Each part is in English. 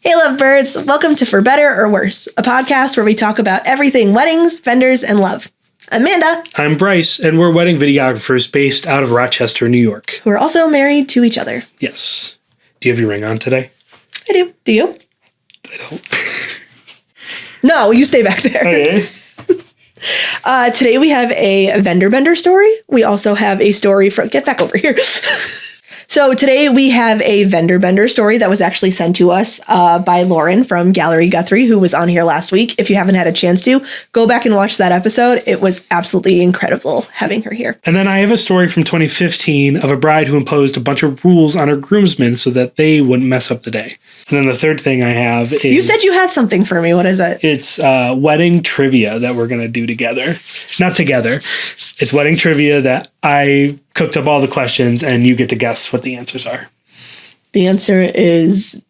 Hey lovebirds, welcome to For Better or Worse, a podcast where we talk about everything weddings, vendors, and love. I'm Manda. I'm Bryce, and we're wedding videographers based out of Rochester, New York. Who are also married to each other. Yes. Do you have your ring on today? I do. Do you? I don't. No, you stay back there. Okay. Today we have a vendor bender story. We also have a story from... Get back over here. So today we have a vendor bender story that was actually sent to us by Lauren from Gallery Guthrie, who was on here last week. If you haven't had a chance to, go back and watch that episode. It was absolutely incredible having her here. And then I have a story from 2015 of a bride who imposed a bunch of rules on her groomsmen so that they wouldn't mess up the day. And then the third thing I have is... You said you had something for me. What is it? It's wedding trivia that we're going to do together. Not together. It's wedding trivia that I cooked up all the questions and you get to guess what the answers are. The answer is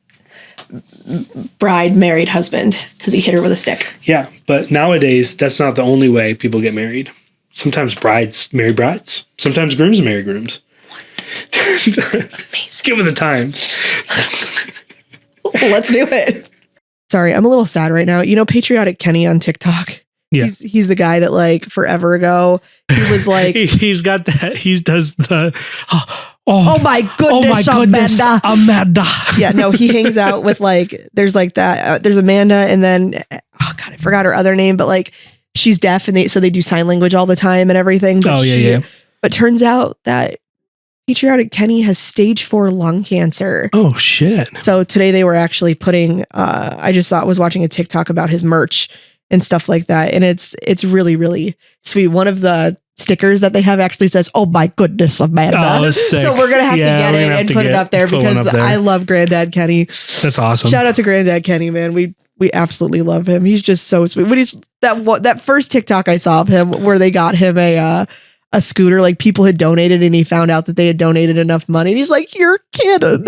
bride married husband because he hit her with a stick. Yeah, but nowadays, that's not the only way people get married. Sometimes brides marry brides. Sometimes grooms marry grooms. Amazing. Get with the times. Let's do it. Sorry, I'm a little sad right now. You know, Patriotic Kenny on TikTok? Yeah. He's the guy that like forever ago, he was like... He's got that. He does the... Oh my goodness, Amanda. Yeah, no, he hangs out with like, there's like that, there's Amanda and then, oh God, I forgot her other name, but like she's deaf and so they do sign language all the time and everything. But yeah. But turns out that Patriotic Kenny has stage 4 lung cancer. Oh shit. So today they were actually putting, was watching a TikTok about his merch and stuff like that. And it's really, really sweet. One of the stickers that they have actually says, "Oh my goodness, Amanda." Oh, sick. So we're going to have to get it and put it up there because I love Granddad Kenny. That's awesome. Shout out to Granddad Kenny, man. We absolutely love him. He's just so sweet. When he's that first TikTok I saw of him where they got him a scooter, like people had donated and he found out that they had donated enough money and he's like, "You're kidding."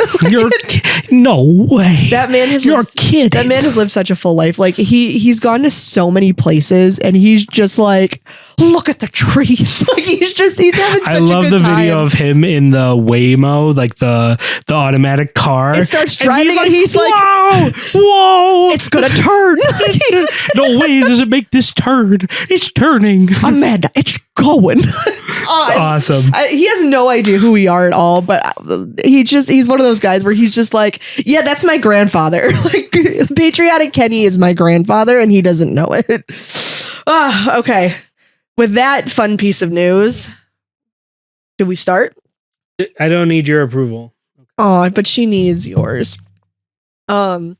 No way. That man has lived such a full life. Like he's gone to so many places and he's just like, look at the trees. Like he's having such a good time. I love the video of him in the Waymo, like the automatic car. It starts driving and he's like, whoa, it's gonna turn. No way does it make this turn. It's turning. Amanda, it's going. It's awesome. He has no idea who we are at all, but he's one of those guys where he's just like, yeah, that's my grandfather. Like Patriotic Kenny is my grandfather and he doesn't know it. Okay. With that fun piece of news, should we start? I don't need your approval. Oh, but she needs yours. So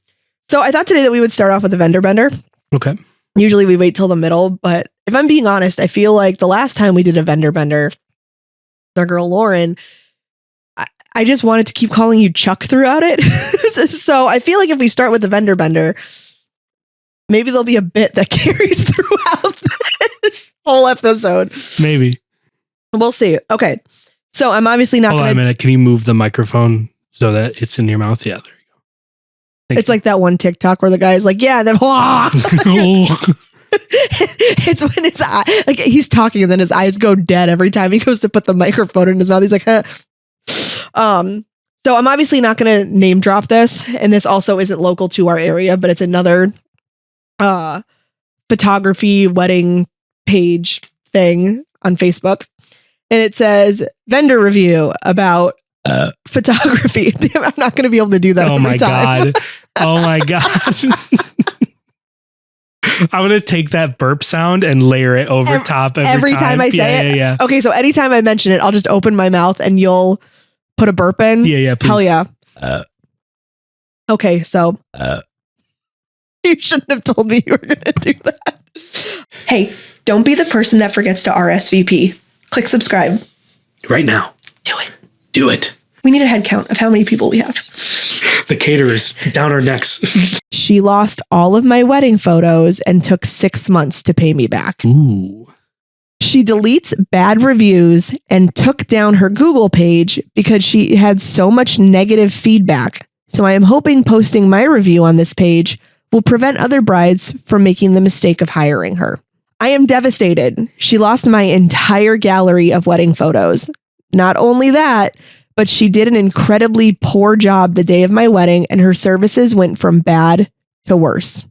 I thought today that we would start off with the vendor bender. Okay. Usually we wait till the middle, but if I'm being honest, I feel like the last time we did a vendor bender, our girl Lauren, I just wanted to keep calling you Chuck throughout it. So I feel like if we start with the vendor bender, maybe there'll be a bit that carries throughout this whole episode. Maybe. We'll see. Okay. So I'm obviously not going to... Hold on a minute. Can you move the microphone so that it's in your mouth? Yeah, there you go. It's like that one TikTok where the guy is like, yeah, and then... It's when his eye... Like he's talking and then his eyes go dead every time he goes to put the microphone in his mouth. He's like, huh. So I'm obviously not going to name drop this. And this also isn't local to our area, but it's another photography wedding page thing on Facebook. And it says vendor review about photography. Damn, I'm not going to be able to do that. Oh my God. Oh my God. I'm going to take that burp sound and layer it over top every time I say it. Yeah. Okay. So anytime I mention it, I'll just open my mouth and you'll put a burp in. Yeah. Please. Hell yeah. Okay. So you shouldn't have told me you were going to do that. Hey, don't be the person that forgets to RSVP. Click subscribe. Right now. Do it. We need a head count of how many people we have. The caterers down our necks. She lost all of my wedding photos and took 6 months to pay me back. Ooh. She deletes bad reviews and took down her Google page because she had so much negative feedback. So I am hoping posting my review on this page will prevent other brides from making the mistake of hiring her. I am devastated. She lost my entire gallery of wedding photos. Not only that, but she did an incredibly poor job the day of my wedding, and her services went from bad to worse.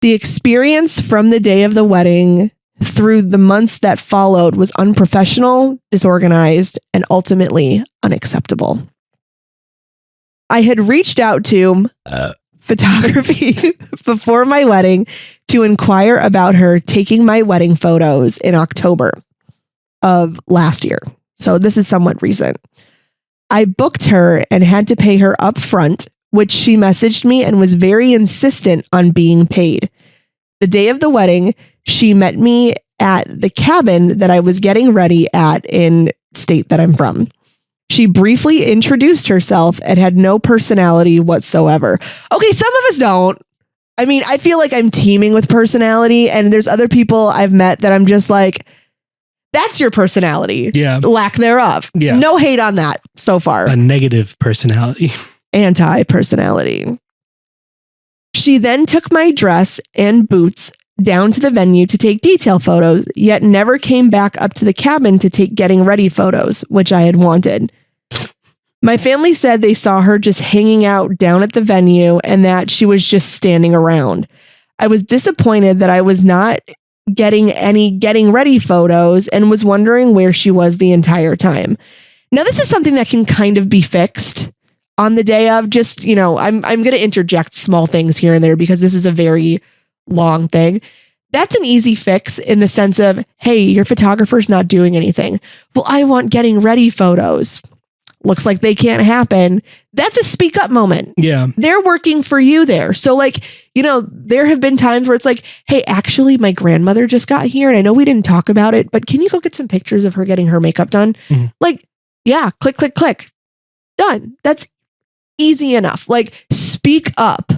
The experience from the day of the wedding through the months that followed was unprofessional, disorganized, and ultimately unacceptable. I had reached out to photography before my wedding to inquire about her taking my wedding photos in October of last year. So this is somewhat recent. I booked her and had to pay her up front, which she messaged me and was very insistent on being paid. The day of the wedding, she met me at the cabin that I was getting ready at in state that I'm from. She briefly introduced herself and had no personality whatsoever. Okay, some of us don't. I mean, I feel like I'm teeming with personality, and there's other people I've met that I'm just like, that's your personality. Yeah. Lack thereof. Yeah. No hate on that so far. A negative personality. Anti-personality. She then took my dress and boots down to the venue to take detail photos, yet never came back up to the cabin to take getting ready photos, which I had wanted. My family said they saw her just hanging out down at the venue and that she was just standing around. I was disappointed that I was not getting any getting ready photos and was wondering where she was the entire time. Now, this is something that can kind of be fixed on the day of. Just, you know, I'm going to interject small things here and there because this is a very long thing. That's an easy fix in the sense of, hey, your photographer's not doing anything. Well, I want getting ready photos. Looks like they can't happen. That's a speak up moment. Yeah. They're working for you there. So like, you know, there have been times where it's like, hey, actually my grandmother just got here and I know we didn't talk about it, but can you go get some pictures of her getting her makeup done? Mm-hmm. Like, yeah, click, click, click. Done. That's easy enough. Like, speak up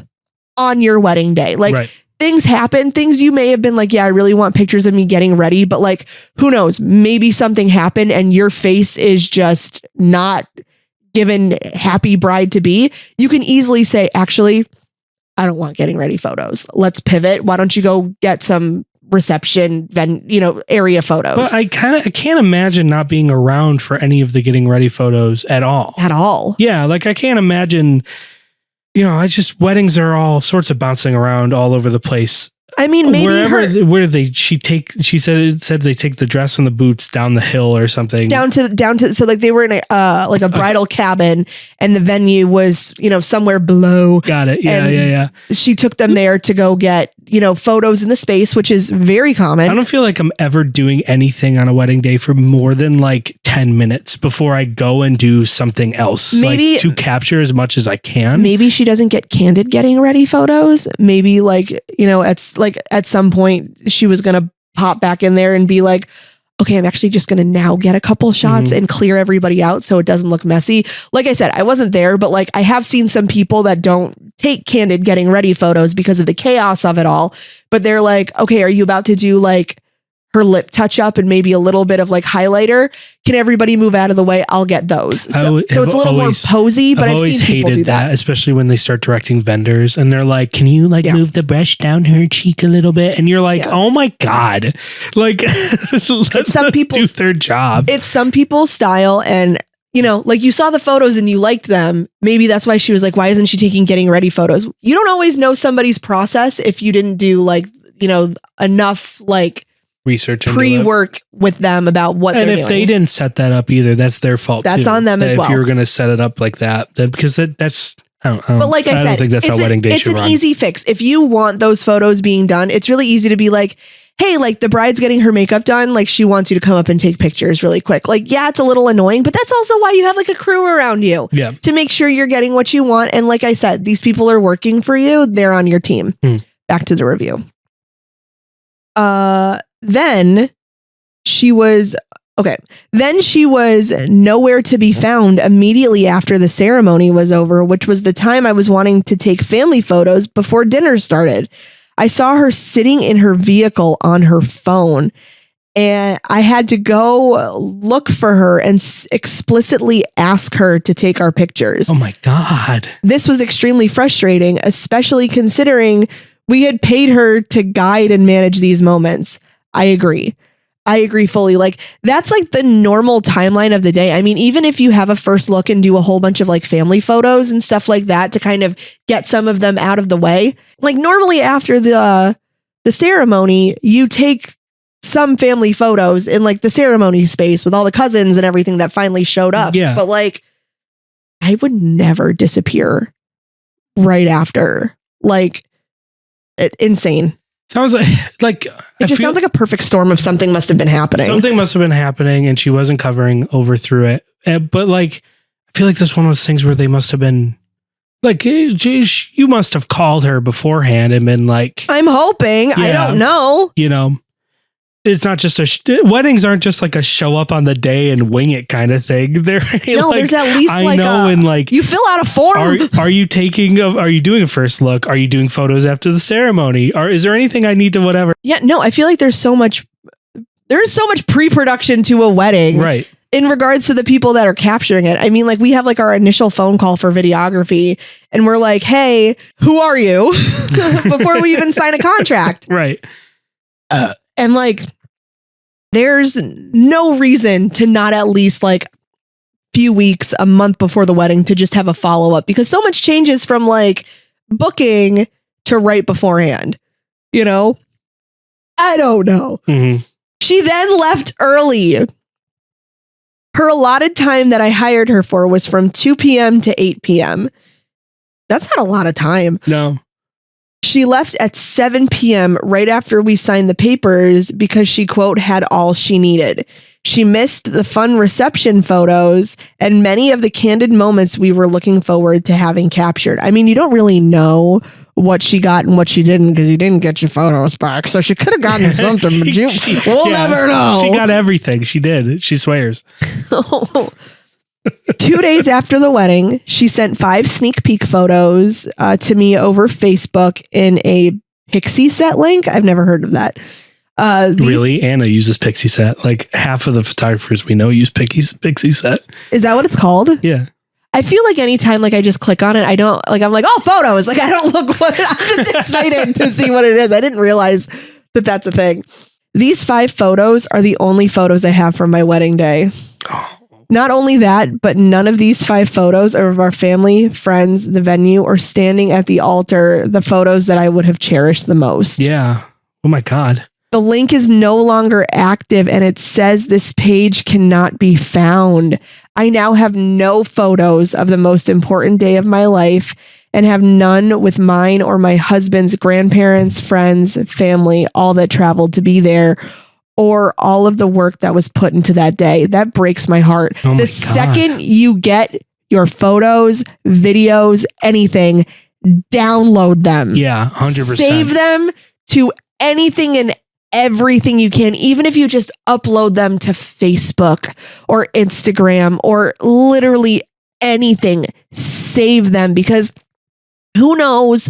on your wedding day. Like, right. Things happen, things you may have been like, yeah, I really want pictures of me getting ready, but like, who knows, maybe something happened and your face is just not given happy bride to be. You can easily say, actually, I don't want getting ready photos. Let's pivot. Why don't you go get some reception, then, you know, area photos. But I can't imagine not being around for any of the getting ready photos at all. At all. Yeah. Like I can't imagine, you know, weddings are all sorts of bouncing around all over the place. I mean, maybe she said they take the dress and the boots down the hill or something. Down to so like they were in a bridal cabin and the venue was, you know, somewhere below. Got it. Yeah. She took them there to go get, you know, photos in the space, which is very common. I don't feel like I'm ever doing anything on a wedding day for more than like 10 minutes before I go and do something else. Maybe like, to capture as much as I can. Maybe she doesn't get candid getting ready photos. Maybe like, you know, at some point she was going to pop back in there and be like, okay, I'm actually just going to now get a couple shots and clear everybody out so it doesn't look messy. Like I said, I wasn't there, but like I have seen some people that don't take candid getting ready photos because of the chaos of it all. But they're like, okay, are you about to do like her lip touch up and maybe a little bit of like highlighter? Can everybody move out of the way? I'll get those. So it's a little more posy, but I've seen people do that. Especially when they start directing vendors and they're like, can you like move the brush down her cheek a little bit? And you're like, oh my God, like let some people do their job. It's some people's style. And you know, like you saw the photos and you liked them. Maybe that's why she was like, why isn't she taking getting ready photos? You don't always know somebody's process if you didn't do like, you know, enough like research pre-work with them about what they're doing. And if they didn't set that up either, that's their fault. That's on them as well. If you're going to set it up like that, because that's I don't. But like I said, don't think that's how wedding days should run. It's an easy fix. If you want those photos being done, it's really easy to be like, hey, like the bride's getting her makeup done. Like she wants you to come up and take pictures really quick. Like, yeah, it's a little annoying, but that's also why you have like a crew around you to make sure you're getting what you want. And like I said, these people are working for you. They're on your team. Back to the review. Then she was nowhere to be found immediately after the ceremony was over, which was the time I was wanting to take family photos before dinner started. I saw her sitting in her vehicle on her phone, and I had to go look for her and explicitly ask her to take our pictures. Oh my God. This was extremely frustrating, especially considering we had paid her to guide and manage these moments. I agree. I agree fully. Like, that's like the normal timeline of the day. I mean, even if you have a first look and do a whole bunch of like family photos and stuff like that to kind of get some of them out of the way, like normally after the ceremony, you take some family photos in like the ceremony space with all the cousins and everything that finally showed up. Yeah. But like, I would never disappear right after. Like, insane. Sounds like It just sounds like a perfect storm of something must have been happening. Something must have been happening, and she wasn't covering over through it. But like, I feel like this one of those things where they must have been like, geez, you must have called her beforehand and been like, I'm hoping. Yeah. I don't know. You know, it's not just weddings aren't just like a show up on the day and wing it kind of thing. They're no, like, there's at least I like know, and like you fill out a form. Are you doing a first look? Are you doing photos after the ceremony? Or is there anything I need to whatever? Yeah, no, I feel like there's so much pre-production to a wedding. Right. In regards to the people that are capturing it. I mean, like, we have like our initial phone call for videography and we're like, hey, who are you? Before we even sign a contract. Right. And like, there's no reason to not at least like few weeks, a month before the wedding to just have a follow-up, because so much changes from like booking to right beforehand, you know? I don't know. Mm-hmm. She then left early. Her allotted time that I hired her for was from 2 p.m. to 8 p.m. That's not a lot of time. No. She left at 7 p.m. right after we signed the papers because she, quote, had all she needed. She missed the fun reception photos and many of the candid moments we were looking forward to having captured. I mean, you don't really know what she got and what she didn't because you didn't get your photos back. So she could have gotten something, but we'll never know. She got everything. She did. She swears. 2 days after the wedding, she sent 5 sneak peek photos to me over Facebook in a Pixie Set link. I've never heard of that. Really? Anna uses Pixie Set. Like half of the photographers we know use Pixie Set. Is that what it's called? Yeah. I feel like anytime like I just click on it, I don't like, I'm like, oh, photos. Like I don't look what I'm just excited to see what it is. I didn't realize that that's a thing. These 5 photos are the only photos I have from my wedding day. Oh. Not only that, but none of these 5 photos are of our family, friends, the venue, or standing at the altar, the photos that I would have cherished the most. Yeah. Oh my God. The link is no longer active and it says this page cannot be found. I now have no photos of the most important day of my life and have none with mine or my husband's grandparents, friends, family, all that traveled to be there, or all of the work that was put into that day. That breaks my heart. Oh my the God. second you get your photos, videos, anything, download them. Yeah, 100%. Save them to anything and everything you can, even if you just upload them to Facebook or Instagram or literally anything, save them, because who knows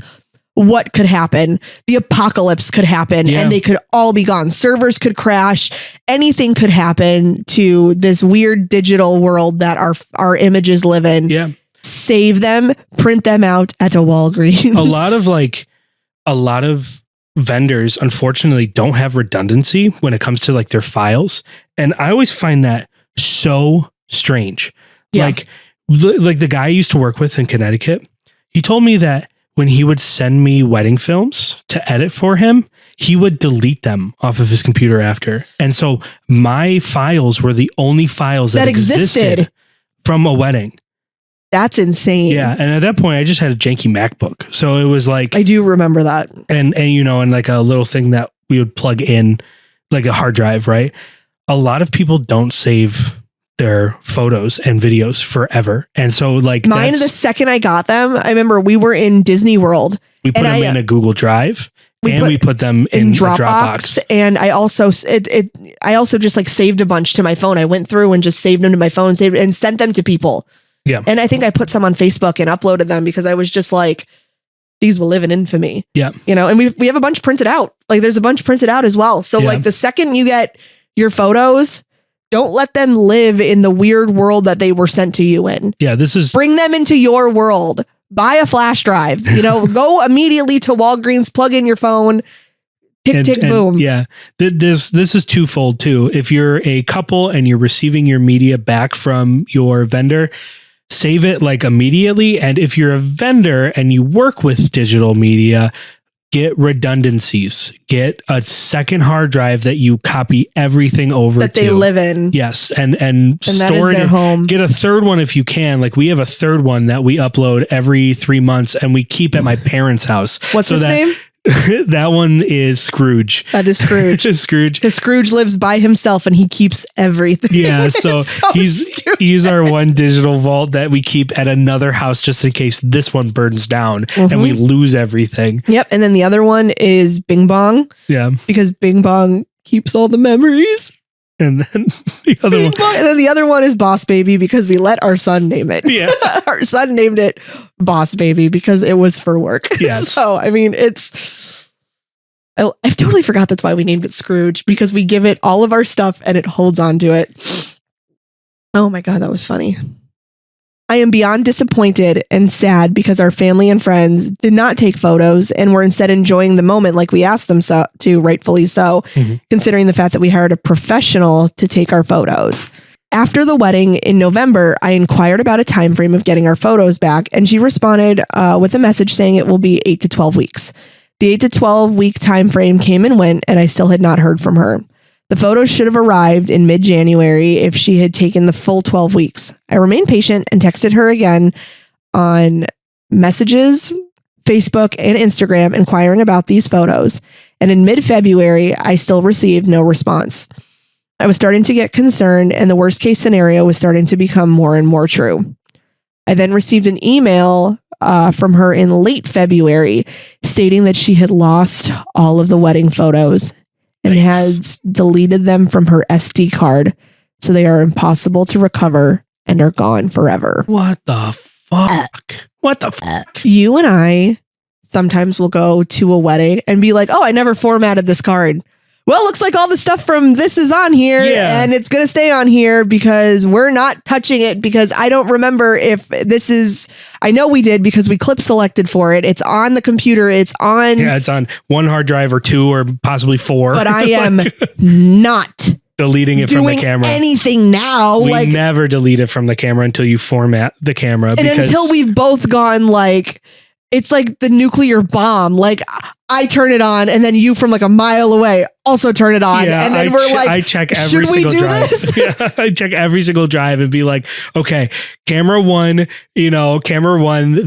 what could happen. The apocalypse could happen and they could all be gone. Servers could crash. Anything could happen to this weird digital world that our images live in. Yeah. Save them, print them out at a Walgreens. A lot of vendors unfortunately don't have redundancy when it comes to like their files, and I always find that so strange. Yeah. Like the guy I used to work with in Connecticut, he told me that when he would send me wedding films to edit for him, he would delete them off of his computer after, and so my files were the only files that existed from a wedding. That's insane. Yeah. And at that point I just had a janky MacBook. So it was like, I do remember that. And you know, and like a little thing that we would plug in, like a hard drive, right? A lot of people don't save their photos and videos forever. And so like mine, the second I got them, I remember we were in Disney World. We put them in a Google Drive we put them in Dropbox. And I also just like saved a bunch to my phone. I went through and just saved them to my phone, and sent them to people. Yeah. And I think I put some on Facebook and uploaded them because I was just like, these will live in infamy. Yeah. You know, and we have a bunch printed out. Like there's a bunch printed out as well. So like the second you get your photos, don't let them live in the weird world that they were sent to you in. Yeah. Bring them into your world. Buy a flash drive, you know, go immediately to Walgreens, plug in your phone, Tick, tick, boom. Yeah. This is twofold too. If you're a couple and you're receiving your media back from your vendor, save it like immediately. And if you're a vendor and you work with digital media, get redundancies. Get a second hard drive that you copy everything over that they live in. Yes. And that store is their it. home. Get a third one if you can. Like we have a third one that we upload every 3 months and we keep at my parents' house. What's its name? That one is Scrooge. That is Scrooge. Scrooge. Because Scrooge lives by himself and he keeps everything. Yeah, so he's our one digital vault that we keep at another house just in case this one burns down and we lose everything. Yep. And then the other one is Bing Bong. Yeah. Because Bing Bong keeps all the memories. And then the other one. And then the other one is Boss Baby because we let our son name it. Yeah. Our son named it Boss Baby because it was for work. Yes. So, I mean, I totally forgot that's why we named it Scrooge, because we give it all of our stuff and it holds on to it. Oh my God, that was funny. I am beyond disappointed and sad because our family and friends did not take photos and were instead enjoying the moment like we asked them to, rightfully so, considering the fact that we hired a professional to take our photos. After the wedding in November, I inquired about a time frame of getting our photos back, and she responded with a message saying it will be 8 to 12 weeks. The 8 to 12 week time frame came and went, and I still had not heard from her. The photos should have arrived in mid-January if she had taken the full 12 weeks. I remained patient and texted her again on messages, Facebook, and Instagram inquiring about these photos. And in mid-February, I still received no response. I was starting to get concerned, and the worst case scenario was starting to become more and more true. I then received an email from her in late February stating that she had lost all of the wedding photos and has deleted them from her SD card, so they are impossible to recover and are gone forever. What the fuck? What the fuck? You and I sometimes will go to a wedding and be like, oh, I never formatted this card. Well, looks like all the stuff from this is on here and it's going to stay on here because we're not touching it, because I don't remember if this is, I know we did because we clip selected for it. It's on the computer. It's on. Yeah, it's on one hard drive or two or possibly four. But I am not deleting it from the camera. Anything now. We never delete it from the camera until you format the camera. And until we've both gone it's like the nuclear bomb. Like I turn it on and then you from like a mile away also turn it on. Yeah, and then I check every single drive. This? Yeah, I check every single drive and be like, okay, camera one,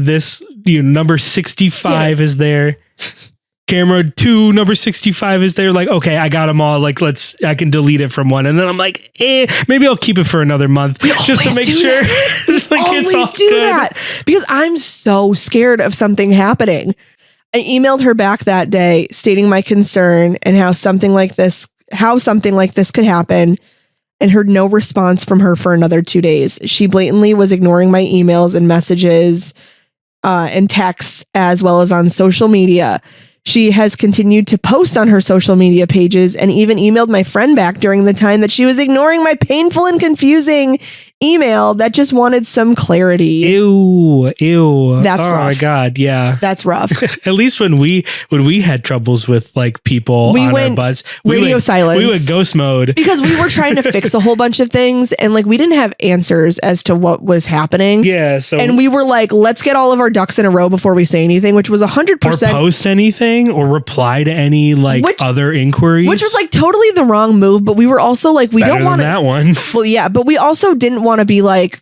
this, number 65 is there. Camera 2, number 65 is there. Like, okay, I got them all. Like, I can delete it from one. And then I'm like, maybe I'll keep it for another month just to make sure it's do good. That because I'm so scared of something happening. I emailed her back that day stating my concern and how something like this could happen, and heard no response from her for another 2 days. She blatantly was ignoring my emails and messages and texts, as well as on social media. She has continued to post on her social media pages and even emailed my friend back during the time that she was ignoring my painful and confusing email that just wanted some clarity. Ew. That's rough. Oh my God. Yeah. That's rough. At least when we had troubles with like people on our bus, silence. We went ghost mode because we were trying to fix a whole bunch of things and like we didn't have answers as to what was happening. Yeah. So and we were like, let's get all of our ducks in a row before we say anything, which was 100%. Or post anything or reply to any other inquiries, which was like totally the wrong move. But we were also like, we don't want that one. Well, yeah, but we also didn't want to be like,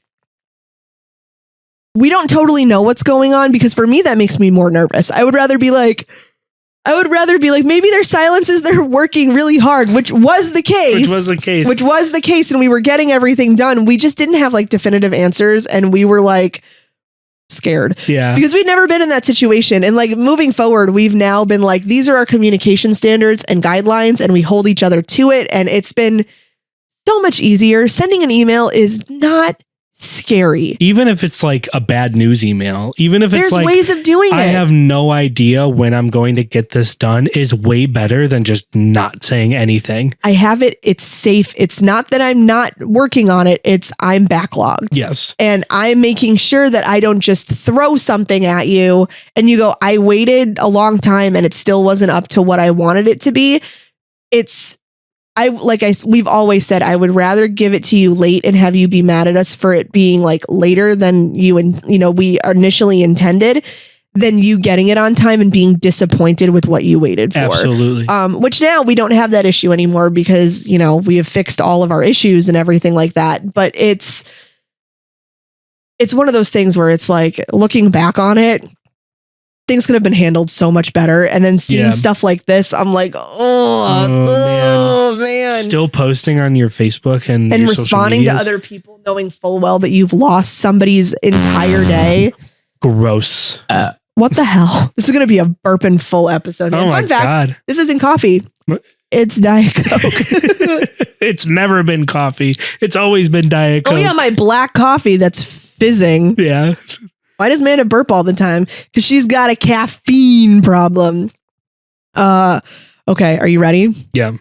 we don't totally know what's going on, because for me that makes me more nervous. I would rather be like maybe their silence is they're working really hard, which was the case, and we were getting everything done. We just didn't have like definitive answers, and we were like scared. Yeah, because we'd never been in that situation. And like moving forward, we've now been like, these are our communication standards and guidelines, and we hold each other to it, and it's been so much easier. Sending an email is not scary. Even if it's like a bad news email, even if There's it's like ways of doing I it. have no idea when I'm going to get this done is way better than just not saying anything. I have it. It's safe. It's not that I'm not working on it. It's I'm backlogged. Yes. And I'm making sure that I don't just throw something at you and you go, I waited a long time and it still wasn't up to what I wanted it to be. We've always said, I would rather give it to you late and have you be mad at us for it being like later than we initially intended, than you getting it on time and being disappointed with what you waited for. Absolutely. Which now we don't have that issue anymore because, we have fixed all of our issues and everything like that. But it's one of those things where it's like, looking back on it, things could have been handled so much better. And then seeing stuff like this, I'm like, oh man. Still posting on your Facebook and your responding to other people knowing full well that you've lost somebody's entire day. Gross. What the hell? This is going to be a burping full episode. Oh my God. This isn't coffee. It's Diet Coke. It's never been coffee. It's always been Diet Coke. Oh yeah, my black coffee that's fizzing. Yeah. Why does Manda burp all the time? Because she's got a caffeine problem. Okay, are you ready? Yeah.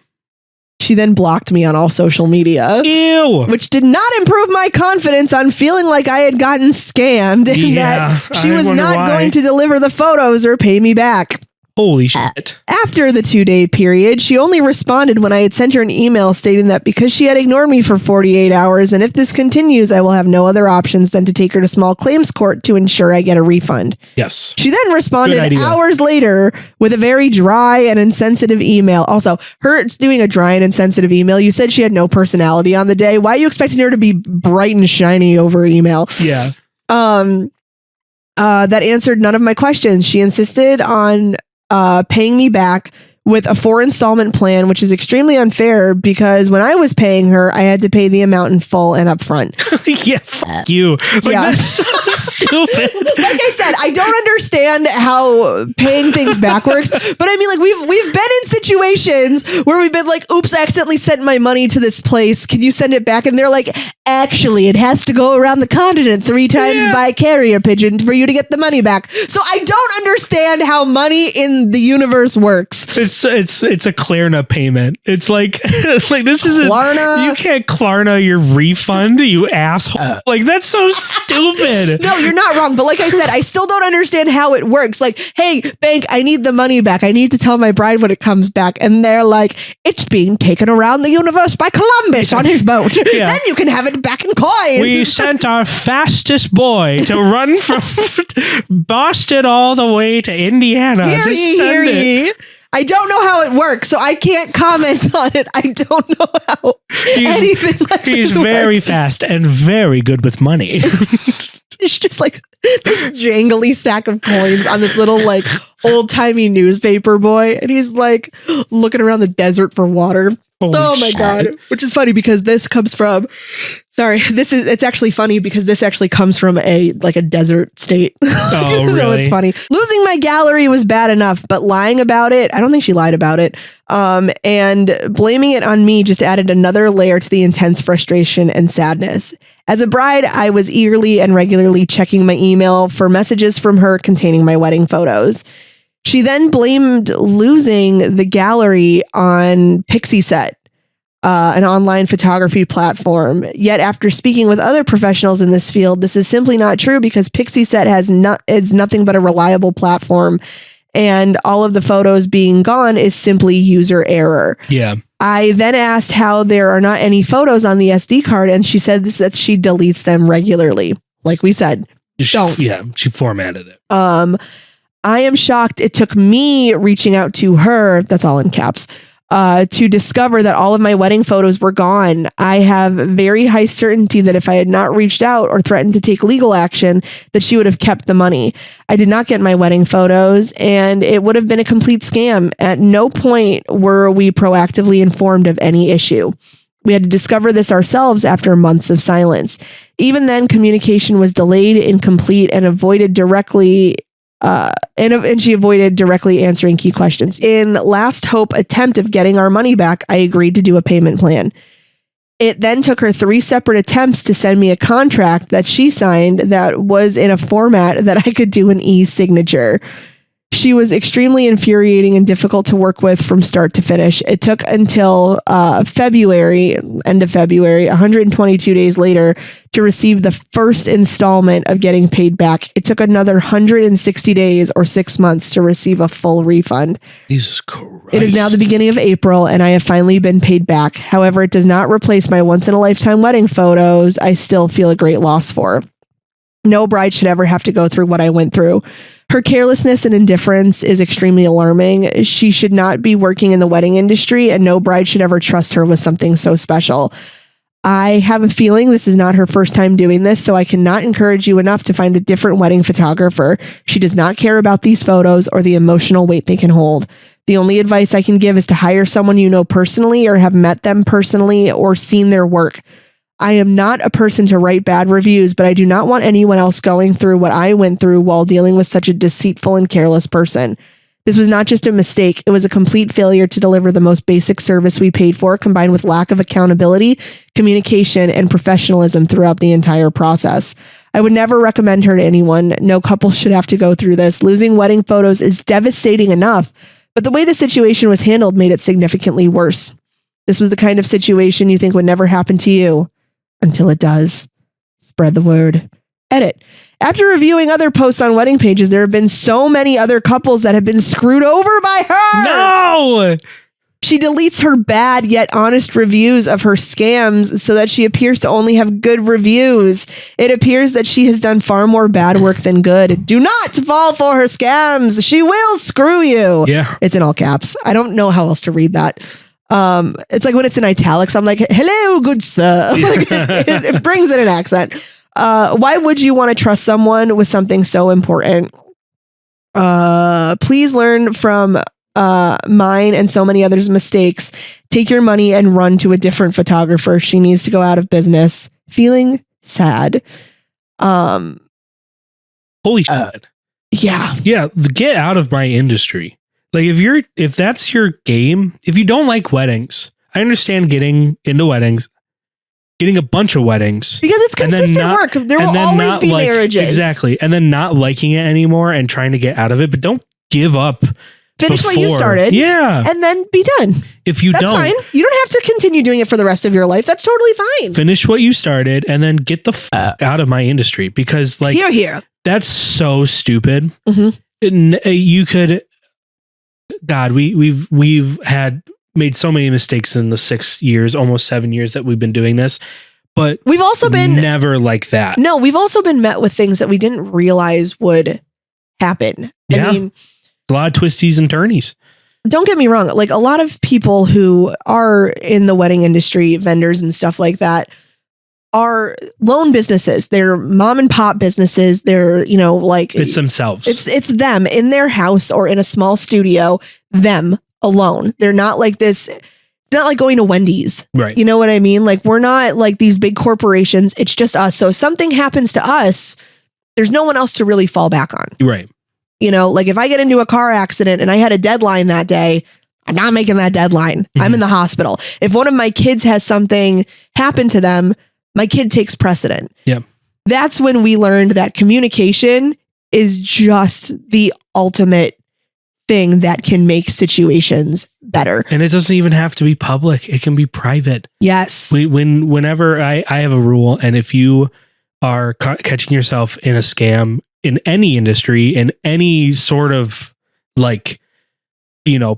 She then blocked me on all social media. Ew. Which did not improve my confidence on feeling like I had gotten scammed and that she was not going to deliver the photos or pay me back. Holy shit. After the 2-day period, she only responded when I had sent her an email stating that because she had ignored me for 48 hours, and if this continues, I will have no other options than to take her to small claims court to ensure I get a refund. Yes. She then responded hours later with a very dry and insensitive email. Also, her doing a dry and insensitive email, you said she had no personality on the day. Why are you expecting her to be bright and shiny over email? Yeah. That answered none of my questions. She insisted on paying me back with a 4 installment plan, which is extremely unfair because when I was paying her, I had to pay the amount in full and upfront. Yeah, fuck you. That's so stupid. Like I said, I don't understand how paying things back works, but I mean, like we've been in situations where we've been like, oops, I accidentally sent my money to this place. Can you send it back? And they're like, actually, it has to go around the continent 3 times by carrier pigeon for you to get the money back. So I don't understand how money in the universe works. It's a Klarna payment. It's like this is Klarna. You can't Klarna your refund, you asshole. Like that's so stupid. No, you're not wrong. But like I said, I still don't understand how it works. Like, hey, bank, I need the money back. I need to tell my bride when it comes back. And they're like, it's being taken around the universe by Columbus on his boat. Yeah. Then you can have it back in coins. We sent our fastest boy to run from Boston all the way to Indiana. Hear ye. I don't know how it works, so I can't comment on it. I don't know how anything like this He's very works. fast and very good with money. It's just like this jangly sack of coins on this little like old-timey newspaper boy, and he's like looking around the desert for water. Oh my God. Which is funny because this comes from it's actually funny because this actually comes from a desert state. Oh, So really? it's funny. Losing my gallery was bad enough, but lying about it, I don't think she lied about it. And blaming it on me just added another layer to the intense frustration and sadness. As a bride, I was eagerly and regularly checking my email for messages from her containing my wedding photos. She then blamed losing the gallery on Pixieset, an online photography platform. Yet after speaking with other professionals in this field, this is simply not true because Pixieset is nothing but a reliable platform, and all of the photos being gone is simply user error. Yeah. I then asked how there are not any photos on the SD card, and she said that she deletes them regularly. Like we said, don't. Yeah, she formatted it. I am shocked it took me reaching out to her, that's all in caps, to discover that all of my wedding photos were gone. I have very high certainty that if I had not reached out or threatened to take legal action, that she would have kept the money. I did not get my wedding photos, and it would have been a complete scam. At no point were we proactively informed of any issue. We had to discover this ourselves after months of silence. Even then, communication was delayed, incomplete, and avoided directly. And she avoided directly answering key questions. In last hope attempt of getting our money back, I agreed to do a payment plan. It then took her 3 separate attempts to send me a contract that she signed that was in a format that I could do an e-signature. She was extremely infuriating and difficult to work with from start to finish. It took until February, end of February, 122 days later, to receive the first installment of getting paid back. It took another 160 days or 6 months to receive a full refund. Jesus Christ. It is now the beginning of April, and I have finally been paid back. However, it does not replace my once-in-a-lifetime wedding photos I still feel a great loss for. No bride should ever have to go through what I went through. Her carelessness and indifference is extremely alarming. She should not be working in the wedding industry, and no bride should ever trust her with something so special. I have a feeling this is not her first time doing this, so I cannot encourage you enough to find a different wedding photographer. She does not care about these photos or the emotional weight they can hold. The only advice I can give is to hire someone you know personally or have met them personally or seen their work. I am not a person to write bad reviews, but I do not want anyone else going through what I went through while dealing with such a deceitful and careless person. This was not just a mistake. It was a complete failure to deliver the most basic service we paid for, combined with lack of accountability, communication, and professionalism throughout the entire process. I would never recommend her to anyone. No couple should have to go through this. Losing wedding photos is devastating enough, but the way the situation was handled made it significantly worse. This was the kind of situation you think would never happen to you. Until it does. Spread the word. Edit. After reviewing other posts on wedding pages, there have been so many other couples that have been screwed over by her. No! She deletes her bad yet honest reviews of her scams so that she appears to only have good reviews. It appears that she has done far more bad work than good. Do not fall for her scams. She will screw you. Yeah. It's in all caps. I don't know how else to read that. It's like when it's in italics, I'm like, hello, good sir. Like, it brings in an accent. Why would you want to trust someone with something so important? Please learn from mine and so many others' mistakes. Take your money and run to a different photographer. She needs to go out of business. Feeling sad. Holy shit. Yeah. Yeah. Get out of my industry. Like if that's your game, if you don't like weddings, I understand getting into weddings, getting a bunch of weddings. Because it's consistent work. There will always be marriages. Exactly. And then not liking it anymore and trying to get out of it, but don't give up. Finish what you started. Yeah. And then be done. If you That's fine. You don't have to continue doing it for the rest of your life. That's totally fine. Finish what you started and then get the fuck out of my industry because like here. That's so stupid. Mm-hmm. You could God, we've made so many mistakes in the 6 years, almost 7 years that we've been doing this, but we've also been never like that. No, we've also been met with things that we didn't realize would happen. Yeah. I mean, a lot of twisties and turnies. Don't get me wrong. Like a lot of people who are in the wedding industry, vendors and stuff like that, are lone businesses. They're mom and pop businesses. They're, like it's themselves. It's them in their house or in a small studio, them alone. They're not like this. It's not like going to Wendy's. Right. You know what I mean? Like we're not like these big corporations. It's just us. So if something happens to us, there's no one else to really fall back on. Right. Like if I get into a car accident and I had a deadline that day, I'm not making that deadline. Mm-hmm. I'm in the hospital. If one of my kids has something happen to them, my kid takes precedent. Yeah. That's when we learned that communication is just the ultimate thing that can make situations better. And it doesn't even have to be public. It can be private. Yes. Whenever I have a rule, and if you are catching yourself in a scam in any industry, in any sort of like,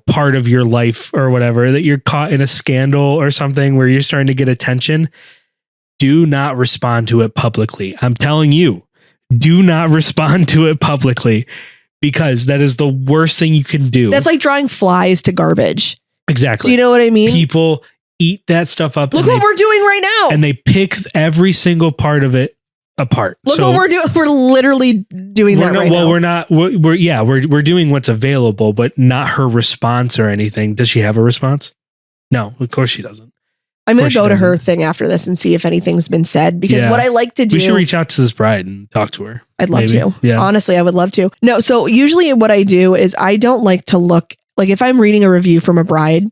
part of your life or whatever, that you're caught in a scandal or something where you're starting to get attention, do not respond to it publicly. I'm telling you, do not respond to it publicly because that is the worst thing you can do. That's like drawing flies to garbage. Exactly. Do you know what I mean? People eat that stuff up. Look what we're doing right now. And they pick every single part of it apart. Look what we're doing. We're literally doing that right now. Well, we're not. We're doing what's available, but not her response or anything. Does she have a response? No, of course she doesn't. I'm going to go to her thing after this and see if anything's been said, because what I like to do. We should reach out to this bride and talk to her. I'd love to. Yeah. Honestly, I would love to. No. So usually what I do is I don't like to look like if I'm reading a review from a bride,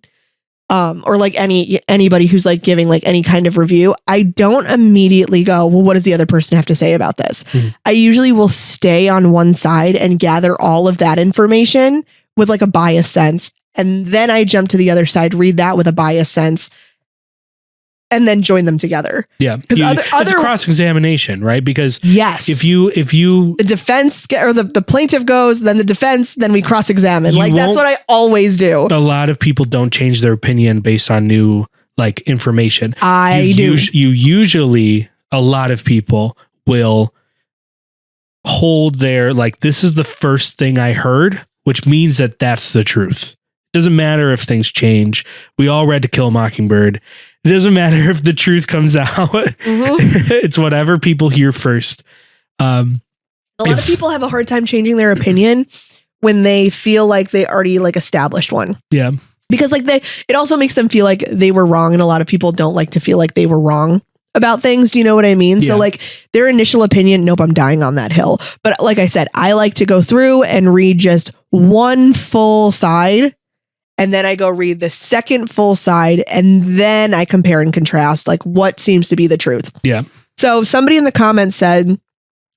or like anybody who's like giving like any kind of review, I don't immediately go, well, what does the other person have to say about this? I usually will stay on one side and gather all of that information with like a bias sense. And then I jump to the other side, read that with a bias sense, and then join them together. Yeah. It's a cross-examination, right? Because yes, if you the defense or the plaintiff goes, then the defense, then we cross-examine. Like that's what I always do. A lot of people don't change their opinion based on new like information. You usually, a lot of people will hold their like, this is the first thing I heard, which means that that's the truth. Doesn't matter if things change. We all read To Kill a Mockingbird. It doesn't matter if the truth comes out. It's whatever people hear first. A lot of people have a hard time changing their opinion when they feel like they already like established one. Yeah. Because like it also makes them feel like they were wrong. And a lot of people don't like to feel like they were wrong about things. Do you know what I mean? Yeah. So like their initial opinion, nope, I'm dying on that hill. But like I said, I like to go through and read just one full side. And then I go read the second full side, and then I compare and contrast like what seems to be the truth. Yeah. So somebody in the comments said,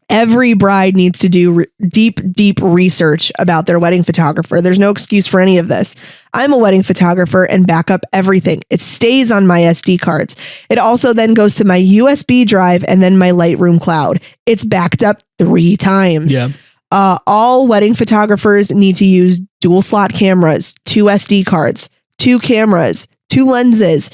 every bride needs to do deep research about their wedding photographer. There's no excuse for any of this. I'm a wedding photographer and back up everything. It stays on my SD cards. It also then goes to my USB drive and then my Lightroom cloud. It's backed up 3 times. Yeah. All wedding photographers need to use dual slot cameras, 2 SD cards, 2 cameras, 2 lenses.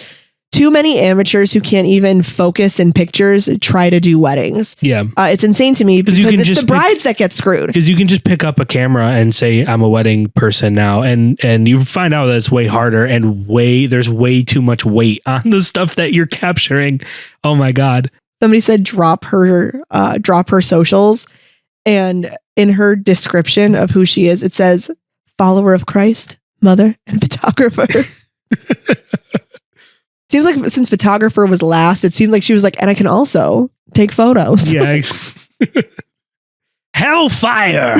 Too many amateurs who can't even focus in pictures try to do weddings. Yeah. It's insane to me because it's the brides that get screwed. Because you can just pick up a camera and say, I'm a wedding person now. And you find out that it's way harder and there's way too much weight on the stuff that you're capturing. Oh my God. Somebody said drop her socials. And in her description of who she is, it says follower of Christ, mother, and photographer. Seems like since photographer was last, it seemed like she was like, and I can also take photos. Yeah. Hellfire.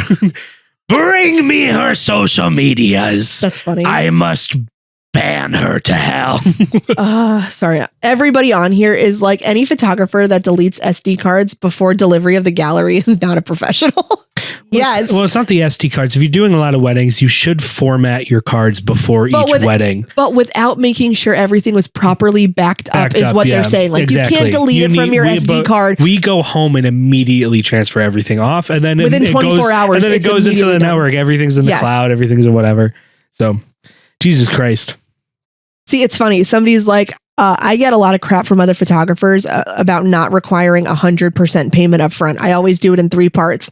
Bring me her social medias. That's funny. I must ban her to hell. Sorry. Everybody on here is like, any photographer that deletes SD cards before delivery of the gallery is not a professional. Yes. Well, it's not the SD cards. If you're doing a lot of weddings, you should format your cards before each wedding. But without making sure everything was properly backed up is what they're saying. Like exactly. You can't delete it from your SD card. We go home and immediately transfer everything off. And then within 24 hours, and then it goes into the network. Everything's in the cloud. Everything's in whatever. So, Jesus Christ. See, it's funny. Somebody's like, I get a lot of crap from other photographers about not requiring 100% payment up front. I always do it in 3 parts.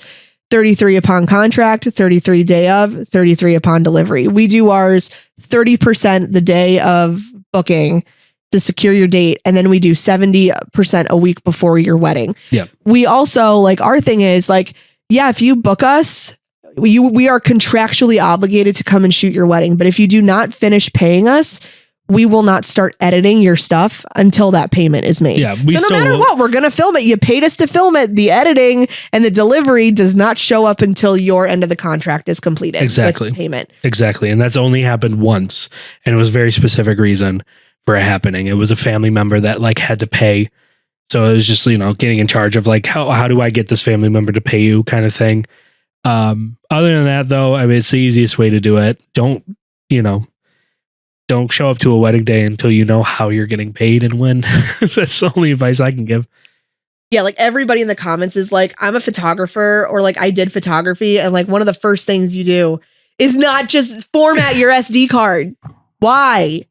33 upon contract, 33 day of, 33 upon delivery. We do ours 30% the day of booking to secure your date. And then we do 70% a week before your wedding. Yeah. We also like, our thing is like, yeah, if you book us, we are contractually obligated to come and shoot your wedding. But if you do not finish paying us, we will not start editing your stuff until that payment is made. Yeah, so no matter what, we're going to film it. You paid us to film it. The editing and the delivery does not show up until your end of the contract is completed. Exactly. With payment. Exactly. And that's only happened once. And it was a very specific reason for it happening. It was a family member that like had to pay. So it was just, getting in charge of like, how do I get this family member to pay you kind of thing. Other than that though, I mean, it's the easiest way to do it. Don't show up to a wedding day until you know how you're getting paid and when. That's the only advice I can give. Yeah, like everybody in the comments is like, I'm a photographer, or like I did photography. And like one of the first things you do is not just format your SD card. Why?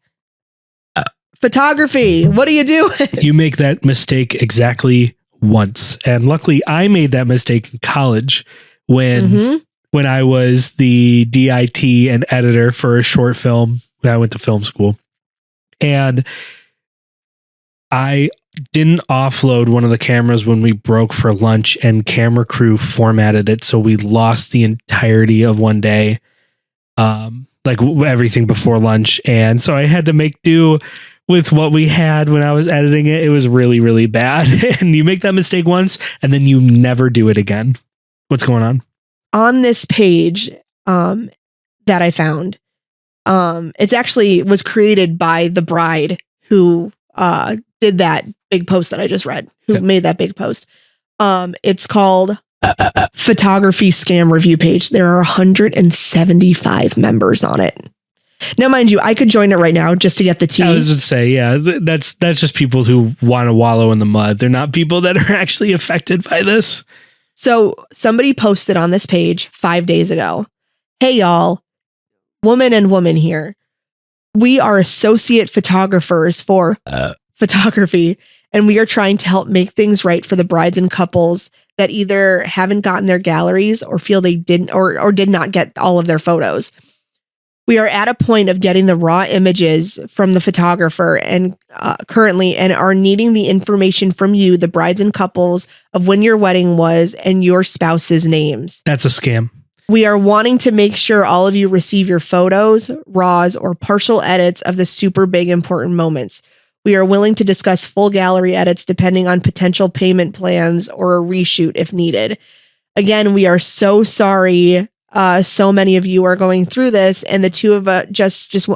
Photography. What do you do? You make that mistake exactly once. And luckily I made that mistake in college when I was the DIT and editor for a short film. I went to film school and I didn't offload one of the cameras when we broke for lunch, and camera crew formatted it. So we lost the entirety of one day, like everything before lunch. And so I had to make do with what we had when I was editing it. It was really, really bad. And you make that mistake once and then you never do it again. What's going on? On this page that I found, It's actually was created by the bride who did that big post that I just read, who made that big post. It's called Photography Scam Review Page. There are 175 members on it. Now, mind you, I could join it right now just to get the tea. I was going to say, yeah, that's just people who want to wallow in the mud. They're not people that are actually affected by this. So somebody posted on this page 5 days ago. Hey, y'all, woman and woman here. We are associate photographers for photography, and we are trying to help make things right for the brides and couples that either haven't gotten their galleries or feel they didn't or did not get all of their photos. We are at a point of getting the raw images from the photographer and currently and are needing the information from you, the brides and couples, of when your wedding was and your spouse's names. That's a scam. We are wanting to make sure all of you receive your photos, raws, or partial edits of the super big important moments. We are willing to discuss full gallery edits depending on potential payment plans or a reshoot if needed. Again, we are so sorry. So many of you are going through this, and the two of us just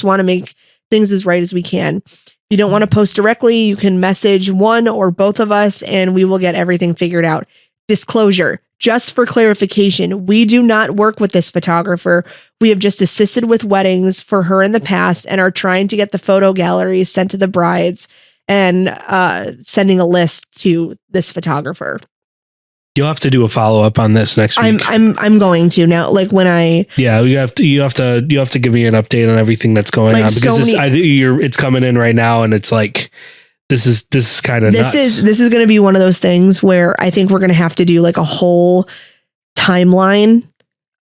want to make things as right as we can. If you don't want to post directly, you can message one or both of us, and we will get everything figured out. Disclosure. Just for clarification, we do not work with this photographer. We have just assisted with weddings for her in the past and are trying to get the photo galleries sent to the brides and sending a list to this photographer. You'll have to do a follow up on this next week. I'm going to now. Like when I you have to give me an update on everything that's going on, because it's coming in right now, and it's like this is kind of nuts. This is going to be one of those things where I think we're going to have to do like a whole timeline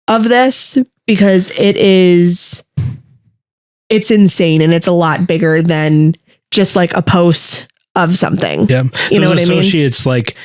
of this, because it's insane, and it's a lot bigger than just like a post of something. Yeah, you know what I mean? Associates, like,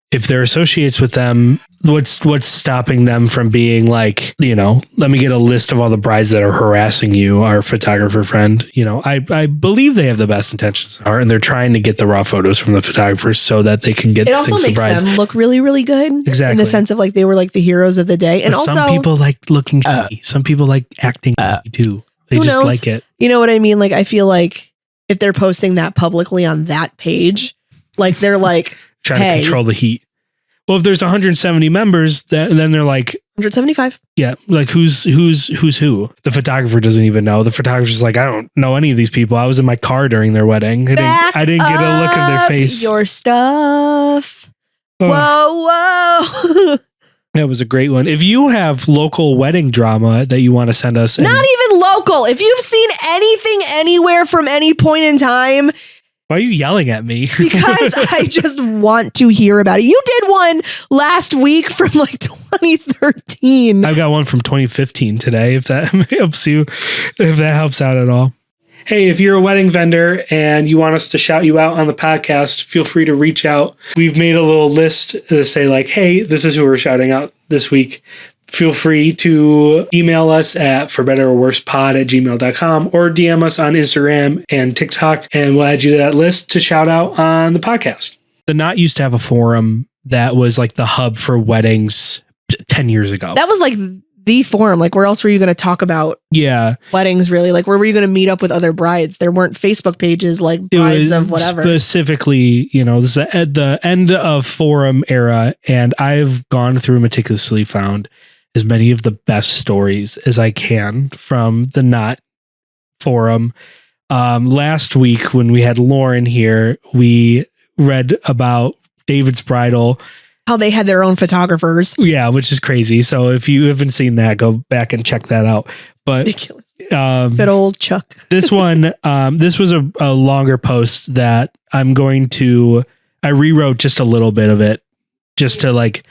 if they're associates with them, what's stopping them from being like, let me get a list of all the brides that are harassing you, our photographer friend. I believe they have the best intentions at heart, and they're trying to get the raw photos from the photographers so that they can get. It also makes them look really, really good. Exactly. In the sense of like they were like the heroes of the day, and also some people like looking shitty. Some people like acting shitty too. They just like it. You know what I mean? Like I feel like if they're posting that publicly on that page, like they're like. Trying to control the heat. Well, if there's 170 members, then they're like 175. Yeah, like who's who? The photographer doesn't even know. The photographer's like, I don't know any of these people. I was in my car during their wedding. I didn't get a look of their face. Your stuff. Whoa. That was a great one. If you have local wedding drama that you want to send us, not even local. If you've seen anything anywhere from any point in time. Why are you yelling at me? Because I just want to hear about it. You did one last week from like 2013. I've got one from 2015 today, if that helps out at all. Hey, if you're a wedding vendor and you want us to shout you out on the podcast, feel free to reach out. We've made a little list to say like, hey, this is who we're shouting out this week. Feel free to email us at forbetterorworsepod@gmail.com or DM us on Instagram and TikTok, and we'll add you to that list to shout out on the podcast. The Knot used to have a forum that was like the hub for weddings 10 years ago. That was like the forum. Like, where else were you going to talk about weddings, really? Like, where were you going to meet up with other brides? There weren't Facebook pages like brides of whatever. Specifically, this is at the end of forum era, and I've gone through meticulously found as many of the best stories as I can from the Knot forum. Last week when we had Lauren here, we read about David's Bridal. How they had their own photographers. Yeah, which is crazy. So if you haven't seen that, go back and check that out. But ridiculous. Good old Chuck. This one, this was a longer post that I rewrote just a little bit of it just to like,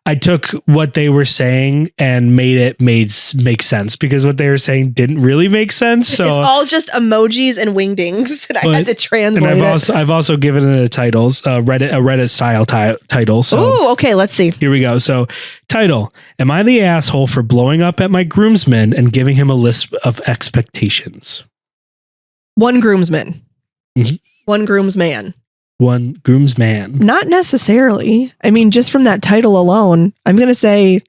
I took what they were saying and made it make sense, because what they were saying didn't really make sense. So it's all just emojis and wingdings, and I had to translate it. I've also given it a titles, a Reddit style title. So, ooh, okay, let's see. Here we go. So, title: Am I the asshole for blowing up at my groomsmen and giving him a list of expectations? One groomsman. Mm-hmm. One groomsman. One groomsman. Not necessarily. I mean, just from that title alone, I'm going to say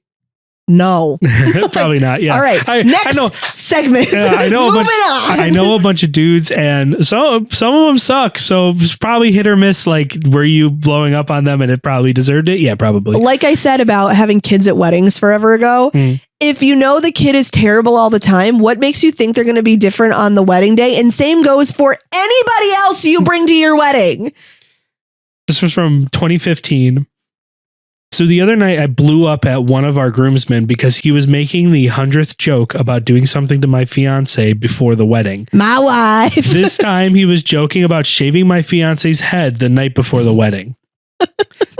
No. Probably not. Yeah. All right. Next segment. Yeah, I know. I know a bunch of dudes, and some of them suck. So it's probably hit or miss. Like, were you blowing up on them, and it probably deserved it? Yeah, probably. Like I said about having kids at weddings forever ago. If you know the kid is terrible all the time, what makes you think they're going to be different on the wedding day? And same goes for anybody else you bring to your wedding. This was from 2015. So the other night I blew up at one of our groomsmen because he was making the 100th joke about doing something to my fiance before the wedding. My wife. This time he was joking about shaving my fiance's head the night before the wedding.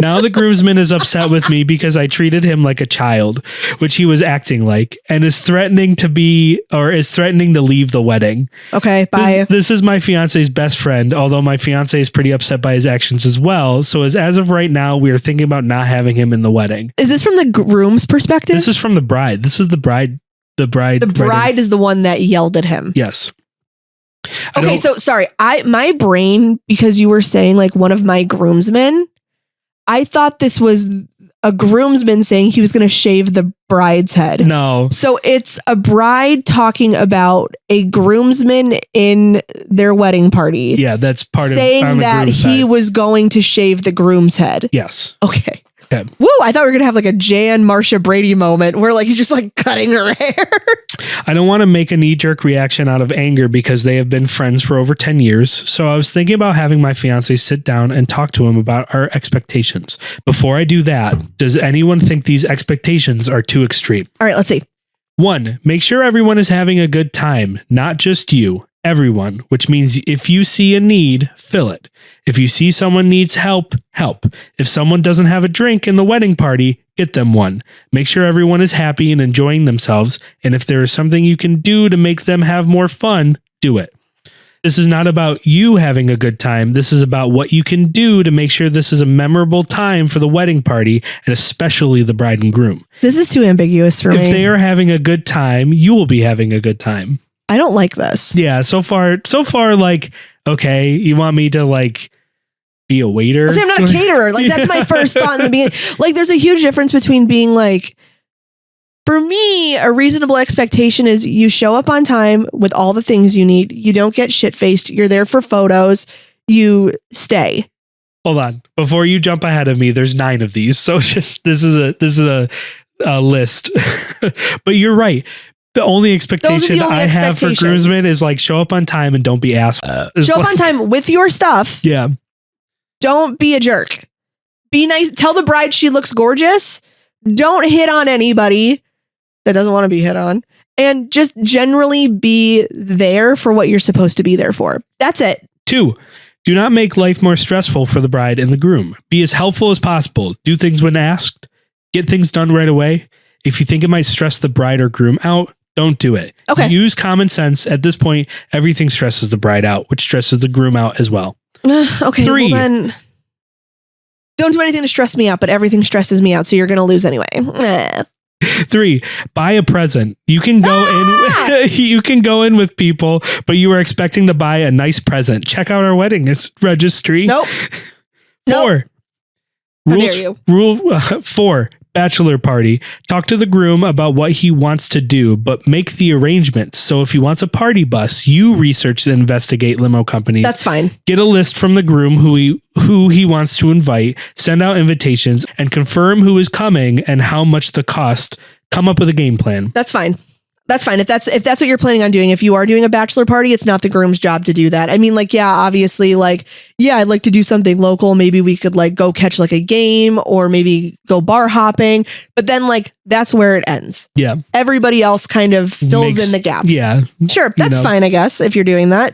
Now the groomsman is upset with me because I treated him like a child, which he was acting like, and is threatening to leave the wedding. Okay, bye. This is my fiance's best friend, although my fiance is pretty upset by his actions as well. So as of right now, we are thinking about not having him in the wedding. Is this from the groom's perspective? This is from the bride. This is the bride. The bride is the one that yelled at him. Yes. Okay, so sorry. My brain, because you were saying like one of my groomsmen, I thought this was a groomsman saying he was going to shave the bride's head. No. So it's a bride talking about a groomsman in their wedding party. Yeah, that's part saying of saying that he was going to shave the groom's head. Yes. Okay. Woo, I thought we were going to have like a Jan Marsha Brady moment where like he's just like cutting her hair. I don't want to make a knee-jerk reaction out of anger because they have been friends for over 10 years. So I was thinking about having my fiance sit down and talk to him about our expectations. Before I do that, does anyone think these expectations are too extreme? All right, let's see. 1, make sure everyone is having a good time, not just you. Everyone, which means if you see a need, fill it. If you see someone needs help, help. If someone doesn't have a drink in the wedding party, get them one. Make sure everyone is happy and enjoying themselves. And if there is something you can do to make them have more fun, do it. This is not about you having a good time. This is about what you can do to make sure this is a memorable time for the wedding party and especially the bride and groom. This is too ambiguous for me. If they are having a good time, you will be having a good time. I don't like this. Yeah, so far, like, okay, you want me to like be a waiter? I'm not a caterer. Like, that's my first thought in the beginning. Like, there's a huge difference between being like, for me, a reasonable expectation is you show up on time with all the things you need. You don't get shit-faced. You're there for photos. You stay. Hold on. Before you jump ahead of me, there's 9 of these. So just this is a list. But you're right. The only expectation I have for groomsmen is like show up on time and don't be assholes. Show up on time with your stuff. Yeah. Don't be a jerk. Be nice. Tell the bride she looks gorgeous. Don't hit on anybody that doesn't want to be hit on. And just generally be there for what you're supposed to be there for. That's it. 2, do not make life more stressful for the bride and the groom. Be as helpful as possible. Do things when asked. Get things done right away. If you think it might stress the bride or groom out, don't do it. Okay. Use common sense. At this point, everything stresses the bride out, which stresses the groom out as well. Okay. 3. Well then, don't do anything to stress me out, but everything stresses me out, so you're going to lose anyway. 3, buy a present. You can go in. You can go in with people, but you are expecting to buy a nice present. Check out our wedding registry. Nope. 4. How dare you? Rule 4. Bachelor party. Talk to the groom about what he wants to do, but make the arrangements. So if he wants a party bus, you research and investigate limo companies. That's fine. Get a list from the groom who he wants to invite, send out invitations, and confirm who is coming and how much the cost. Come up with a game plan. That's fine. That's fine. If that's what you're planning on doing, if you are doing a bachelor party, it's not the groom's job to do that. I mean, like, yeah, obviously, like, yeah, I'd like to do something local. Maybe we could like go catch like a game or maybe go bar hopping. But then like, that's where it ends. Yeah. Everybody else kind of fills in the gaps. Yeah. Sure. That's fine, I guess, if you're doing that.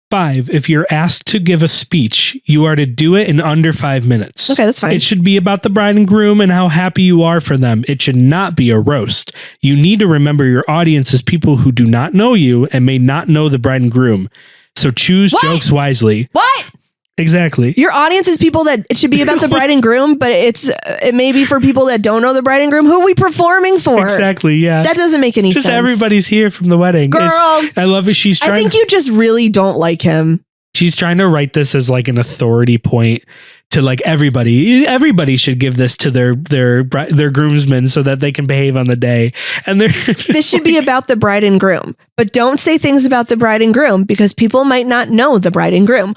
5, if you're asked to give a speech, you are to do it in under 5 minutes. Okay, that's fine. It should be about the bride and groom and how happy you are for them. It should not be a roast. You need to remember your audience is people who do not know you and may not know the bride and groom. So choose jokes wisely. What? Exactly. Your audience is people that it should be about the bride and groom, but it may be for people that don't know the bride and groom. Who are we performing for? Exactly. Yeah. That doesn't make any sense. Just everybody's here from the wedding. Girl. I love it. I think you just really don't like him. She's trying to write this as like an authority point to like everybody. Everybody should give this to their groomsmen so that they can behave on the day. And this should be about the bride and groom, but don't say things about the bride and groom because people might not know the bride and groom.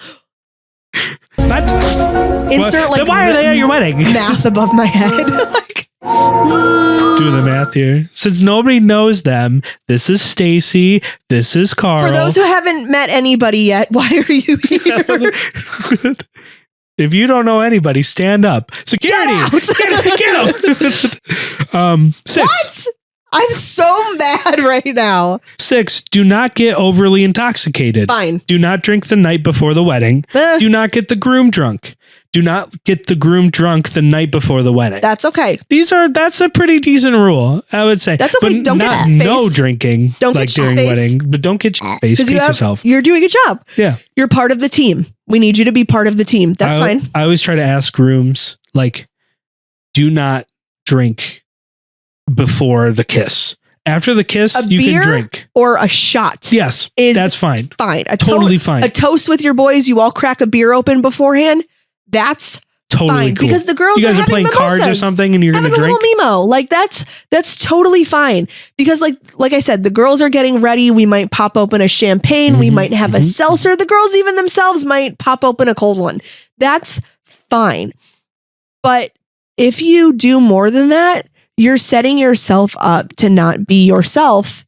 What? Insert like why are they at your wedding? Math above my head. Like, do the math here. Since nobody knows them, this is Stacy. This is Carl. For those who haven't met anybody yet, why are you here? If you don't know anybody, stand up. Security. Get out. Get 6. What? I'm so mad right now. 6. Do not get overly intoxicated. Fine. Do not drink the night before the wedding. Do not get the groom drunk. Do not get the groom drunk the night before the wedding. That's okay. That's a pretty decent rule, I would say. That's okay. But Don't not get no drinking. Don't like get during shit-faced. wedding, but don't get face yourself. You're doing a job. Yeah. You're part of the team. We need you to be part of the team. That's fine. I always try to ask grooms, like, do not drink before the kiss. After the kiss, you can drink. Or a shot. Yes, that's fine. Fine. Totally fine. A toast with your boys. You all crack a beer open beforehand. That's totally fine. Cool. Because the girls you guys are playing mimosas. cards or something, and you're going to drink. A little Mimo. Like that's totally fine. Because like I said, the girls are getting ready. We might pop open a champagne. We might have a seltzer. The girls even themselves might pop open a cold one. That's fine. But if you do more than that, you're setting yourself up to not be yourself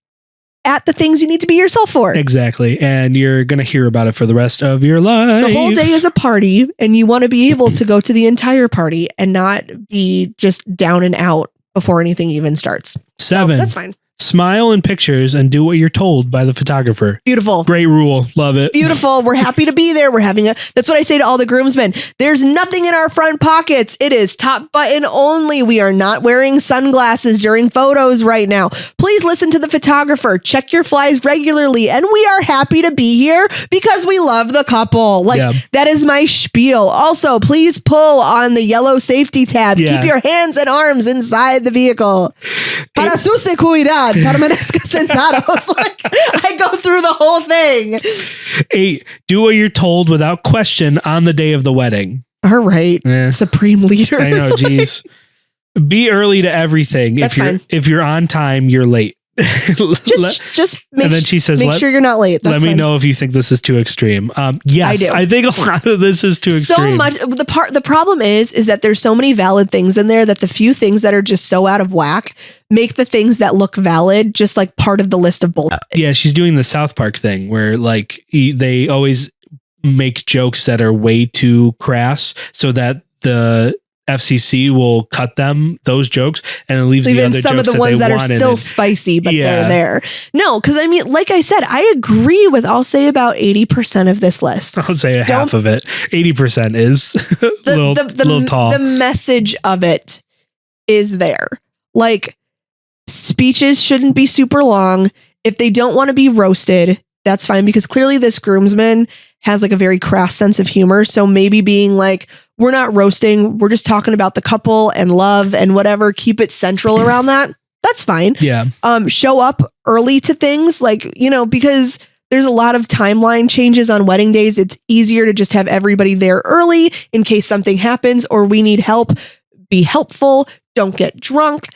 at the things you need to be yourself for. Exactly. And you're going to hear about it for the rest of your life. The whole day is a party, and you want to be able to go to the entire party and not be just down and out before anything even starts. 7. So that's fine. Smile in pictures and do what you're told by the photographer. Beautiful. Great rule. Love it. Beautiful. We're happy to be there. That's what I say to all the groomsmen. There's nothing in our front pockets. It is top button only. We are not wearing sunglasses during photos right now. Please listen to the photographer. Check your flies regularly. And we are happy to be here because we love the couple. That is my spiel. Also, please pull on the yellow safety tab. Yeah. Keep your hands and arms inside the vehicle. Para su seguridad. Permanezca sentados. Like, I go through the whole thing. 8. Do what you're told without question on the day of the wedding. All right. Supreme leader. I know, geez. Be early to everything. That's fine. If you're on time, you're late. Just make, and then she says, make sure you're not late. Let me know if you think this is too extreme. Yes, I do. I think a lot of this is too extreme. So much. The problem is that there's so many valid things in there that the few things that are just so out of whack make the things that look valid just like part of the list of bull. Yeah, she's doing the South Park thing where like they always make jokes that are way too crass so that the FCC will cut those jokes and it leaves the other some jokes of the ones that are wanted. still spicy, but they're there. No, because I mean, like I said, I agree with, I'll say about 80% of this list. I'll say half of it. 80% is a little tall. The message of it is there. Like, speeches shouldn't be super long. If they don't want to be roasted, that's fine, because clearly this groomsman has like a very crass sense of humor. So maybe being like, we're not roasting, we're just talking about the couple and love and whatever, keep it central around that. That's fine. Yeah. Show up early to things, like, because there's a lot of timeline changes on wedding days. It's easier to just have everybody there early in case something happens or we need help. Be helpful. Don't get drunk.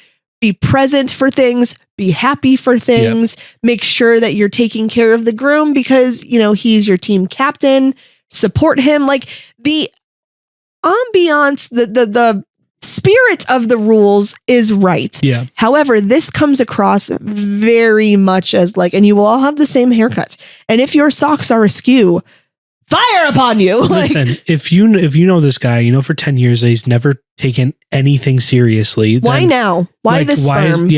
Be present for things. Be happy for things. Yep. Make sure that you're taking care of the groom because, he's your team captain. Support him. Like, the ambiance, the spirit of the rules is right. Yeah. However, this comes across very much as like, and you will all have the same haircut. And if your socks are askew, fire upon you. Listen, if you know this guy, for 10 years he's never taken anything seriously. Why now? Why this sperm?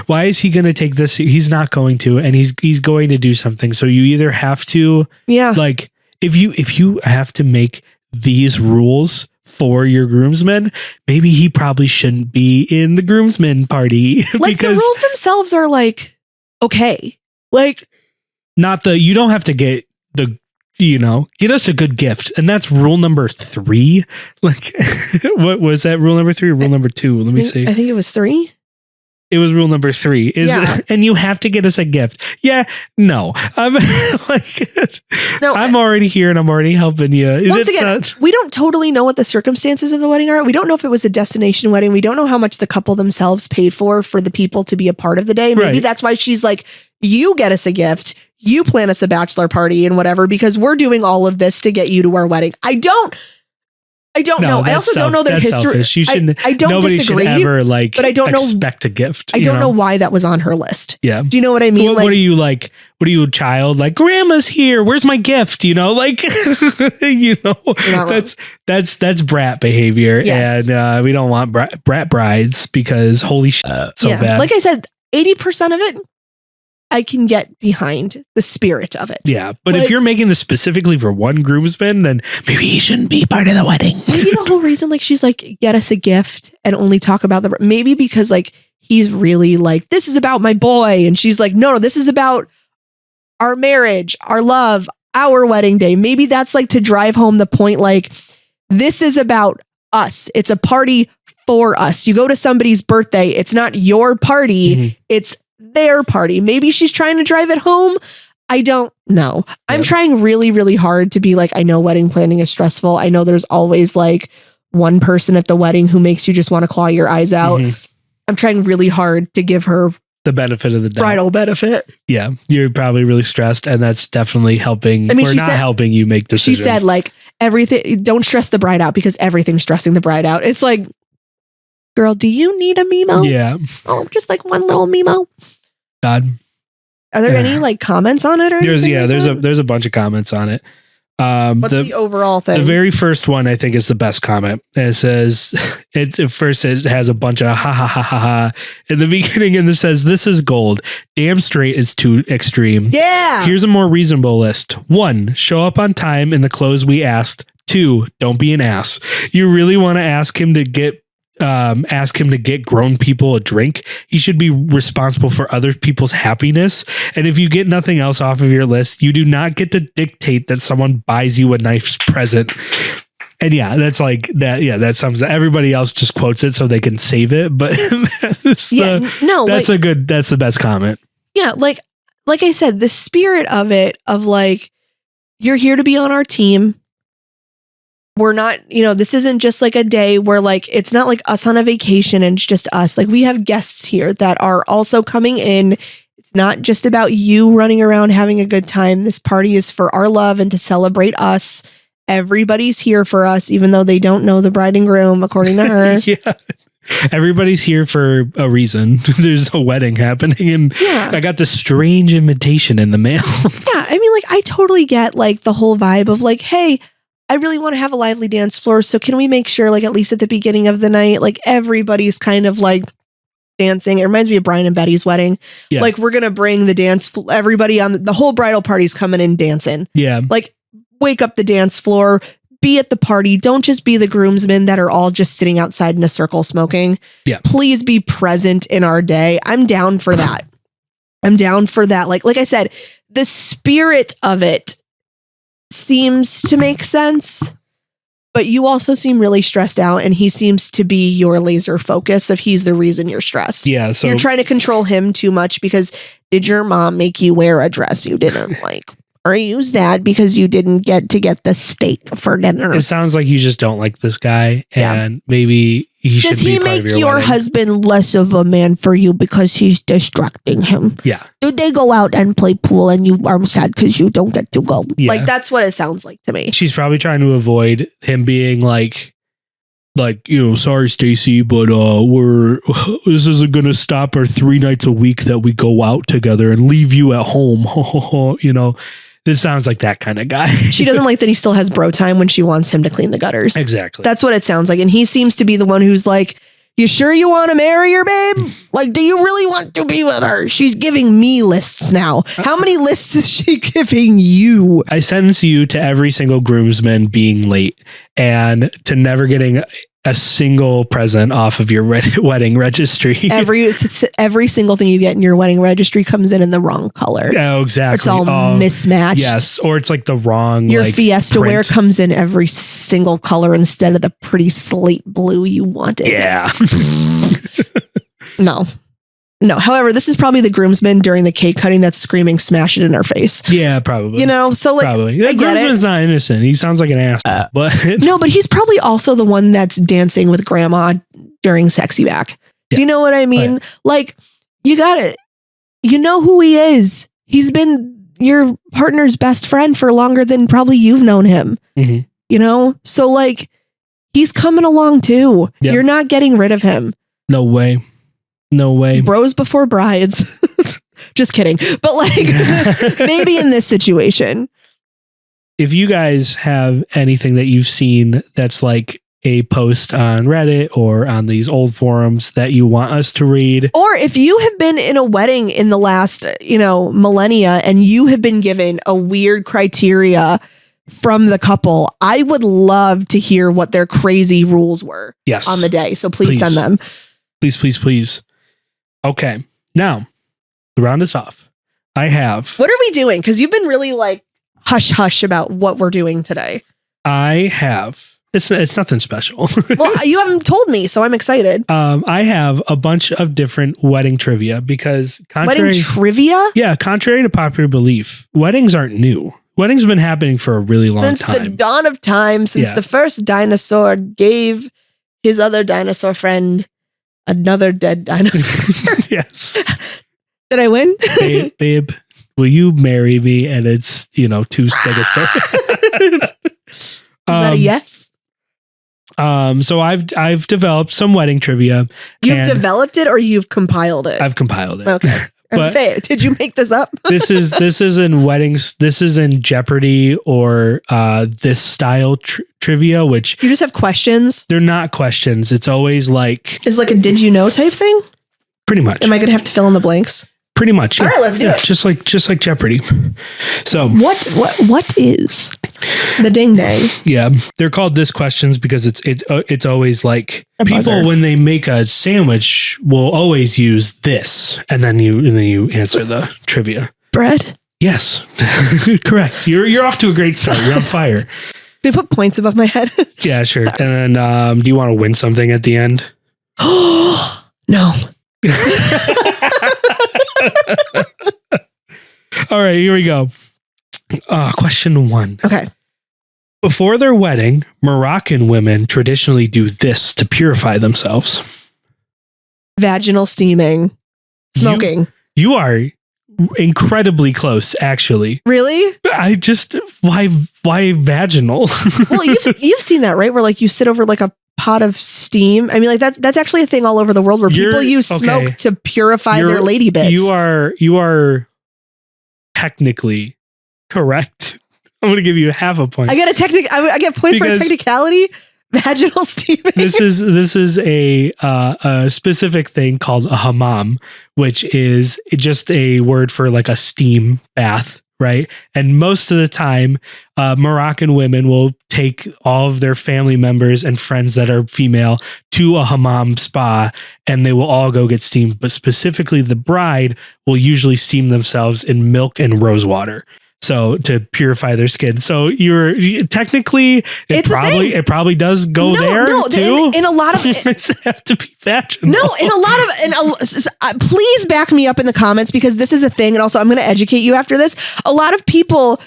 Why is he going to take this? He's not going to, and he's going to do something. So you either have to, like, if you have to make these rules for your groomsmen, maybe he probably shouldn't be in the groomsmen party. Like, the rules themselves are like, okay, like, you don't have to get get us a good gift. And that's rule number 3. Like, what was that? Rule number 3 or rule number 2? Let me see. I think it was 3. It was rule number 3 is, and you have to get us a gift. Yeah, no, I'm No, I'm already here and I'm already helping you. Once again, we don't totally know what the circumstances of the wedding are. We don't know if it was a destination wedding. We don't know how much the couple themselves paid for the people to be a part of the day. Maybe that's why she's like, you get us a gift. You plan us a bachelor party and whatever, because we're doing all of this to get you to our wedding. I don't know. I also don't know their history. I don't nobody disagree. Should ever but I don't expect a gift. I don't know why that was on her list. Yeah. Do you know what I mean? What are you like? What are you, a child? Like, grandma's here. Where's my gift? You know, like, that's brat behavior. Yes. And we don't want brat brides because holy shit, so bad. Like I said, 80% of it, I can get behind the spirit of it. Yeah. But if you're making this specifically for one groomsman, then maybe he shouldn't be part of the wedding. Maybe the whole reason, like, she's like, get us a gift and only talk about maybe because like, he's really like, this is about my boy. And she's like, no, this is about our marriage, our love, our wedding day. Maybe that's like to drive home the point. Like, this is about us. It's a party for us. You go to somebody's birthday. It's not your party. Mm-hmm. It's their party. Maybe she's trying to drive it home. I don't know. Yep. I'm trying really, really hard to be like, I know wedding planning is stressful. I know there's always like one person at the wedding who makes you just want to claw your eyes out. Mm-hmm. I'm trying really hard to give her the benefit of the doubt. Bridal benefit. Yeah. You're probably really stressed and that's definitely helping. I mean, helping you make decisions. She said like everything, don't stress the bride out because everything's stressing the bride out. It's like, girl, do you need a memo? Yeah. Oh, just like one little memo. God. Are there any like comments on it or anything? There's a bunch of comments on it. What's the overall thing? The very first one I think is the best comment. And it says it has a bunch of ha ha ha ha ha in the beginning, and it says, "This is gold. Damn straight it's too extreme. Yeah. Here's a more reasonable list. 1, show up on time in the clothes we asked. 2, don't be an ass. You really want to ask him to get grown people a drink? He should be responsible for other people's happiness. And if you get nothing else off of your list, you do not get to dictate that someone buys you a nice present." And yeah, that's like that. Yeah, that sums up. Everybody else just quotes it so they can save it. But that's the best comment. Yeah. Like I said, the spirit of it, of like, you're here to be on our team. We're not, this isn't just like a day where like, it's not like us on a vacation and it's just us. Like, we have guests here that are also coming in. It's not just about you running around having a good time. This party is for our love and to celebrate us. Everybody's here for us, even though they don't know the bride and groom, according to her. Yeah. Everybody's here for a reason. There's a wedding happening and I got this strange invitation in the mail. Yeah. I mean, like, I totally get like the whole vibe of like, hey, I really want to have a lively dance floor. So can we make sure, like, at least at the beginning of the night, like everybody's kind of like dancing. It reminds me of Brian and Betty's wedding. Yeah. Like, we're going to bring the dance, everybody on the whole bridal party's coming in dancing. Yeah. Like, wake up the dance floor, be at the party. Don't just be the groomsmen that are all just sitting outside in a circle smoking. Yeah. Please be present in our day. I'm down for that. Like I said, the spirit of it seems to make sense, but you also seem really stressed out and he seems to be your laser focus if he's the reason you're stressed. Yeah. So you're trying to control him too much because did your mom make you wear a dress you didn't like? Are you sad because you didn't get the steak for dinner? It sounds like you just don't like this guy and maybe he should be part of your wedding. Does he make your husband less of a man for you because he's distracting him? Yeah. Did they go out and play pool and you are sad because you don't get to go? Yeah. Like, that's what it sounds like to me. She's probably trying to avoid him being like, sorry, Stacy, but this isn't going to stop our 3 nights a week that we go out together and leave you at home. This sounds like that kind of guy. She doesn't like that he still has bro time when she wants him to clean the gutters. Exactly. That's what it sounds like. And he seems to be the one who's like, you sure you want to marry her, babe? Like, do you really want to be with her? She's giving me lists now. How many lists is she giving you? I sentence you to every single groomsman being late and to never getting a single present off of your wedding registry. Every single thing you get in your wedding registry comes in the wrong color. Oh, exactly. It's all mismatched. Yes. Or it's like the wrong, your Fiesta print. wear comes in every single color instead of the pretty slate blue you wanted. Yeah. No. No. However, this is probably the groomsman during the cake cutting that's screaming, "Smash it in our face." Yeah, probably. You know, so like, probably. I The get groomsman's it. not innocent. He sounds like an asshole, but No, but he's probably also the one that's dancing with grandma during Sexy Back. Yeah. Do you know what I mean? Right. Like, you got it. You know who he is. He's been your partner's best friend for longer than probably you've known him. Mhm. You know? So like, he's coming along too. Yeah. You're not getting rid of him. no way. No way. Bros before brides. Just kidding. But like, maybe in this situation. If you guys have anything that you've seen that's like a post on Reddit or on these old forums that you want us to read, Or if you have been in a wedding in the last, millennia and you have been given a weird criteria from the couple, I would love to hear what their crazy rules were yes, on the day. So please Please. send them. please. Okay, now to round us off, I have What are we doing? Because you've been really like hush hush about what we're doing today. It's nothing special. Well, you haven't told me, so I'm excited. I have a bunch of different wedding trivia because Wedding trivia? contrary to popular belief, weddings aren't new. Weddings have been happening for a really long Since the time. dawn of time, since Yeah. the first dinosaur gave his other dinosaur friend another dead dinosaur. Yes. Did I win? Babe, will you marry me? And it's, two stegosaurus. Is that a yes? So I've developed some wedding trivia. You've and developed it or you've compiled it? I've compiled it. Okay. But- Say it. Did you make this up? This is in weddings. This is in Jeopardy or this style trivia, which You just have questions? they're not questions. It's always like Is like a did you know type thing? pretty much. Am I going to have to fill in the blanks? Pretty much. All right, let's do it. Just like Jeopardy. So What is the ding dang? yeah, they're called this questions because it's always like A people buzzer. when they make a sandwich will always use this, and then you answer the trivia. Bread? Yes, correct. You're off to a great start. You're on fire. Do we put points above my head? Yeah, sure. And then do you want to win something at the end? No. All right, here we go. Question 1. Okay. Before their wedding, Moroccan women traditionally do this to purify themselves. Vaginal steaming. Smoking. You are incredibly close, actually. Really? I just why vaginal? Well, you've seen that, right? Where like you sit over like a pot of steam. I mean, like that's actually a thing all over the world where people use smoke okay. to purify their lady bits. You are technically correct. I'm going to give you half a point. I get I get points for a Because- technicality. Vaginal steaming. This is a specific thing called a hammam, which is just a word for like a steam bath, right? And most of the time, Moroccan women will take all of their family members and friends that are female to a hammam spa, and they will all go get steamed. But specifically, the bride will usually steam themselves in milk and rose water. So to purify their skin. So you're technically it probably does go there too. In a lot of It's have to be vaginal. No, please back me up in the comments because this is a thing. And also I'm going to educate you after this. A lot of people,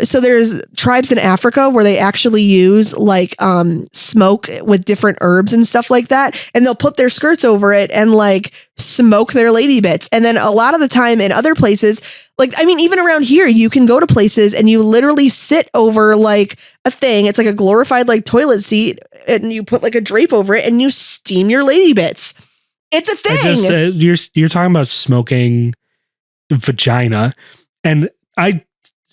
so there's tribes in Africa where they actually use like smoke with different herbs and stuff like that. And they'll put their skirts over it and like smoke their lady bits. And then a lot of the time in other places, like, I mean, even around here, you can go to places and you literally sit over like a thing. It's like a glorified like toilet seat and you put like a drape over it and you steam your lady bits. It's a thing. You're talking about smoking vagina, and I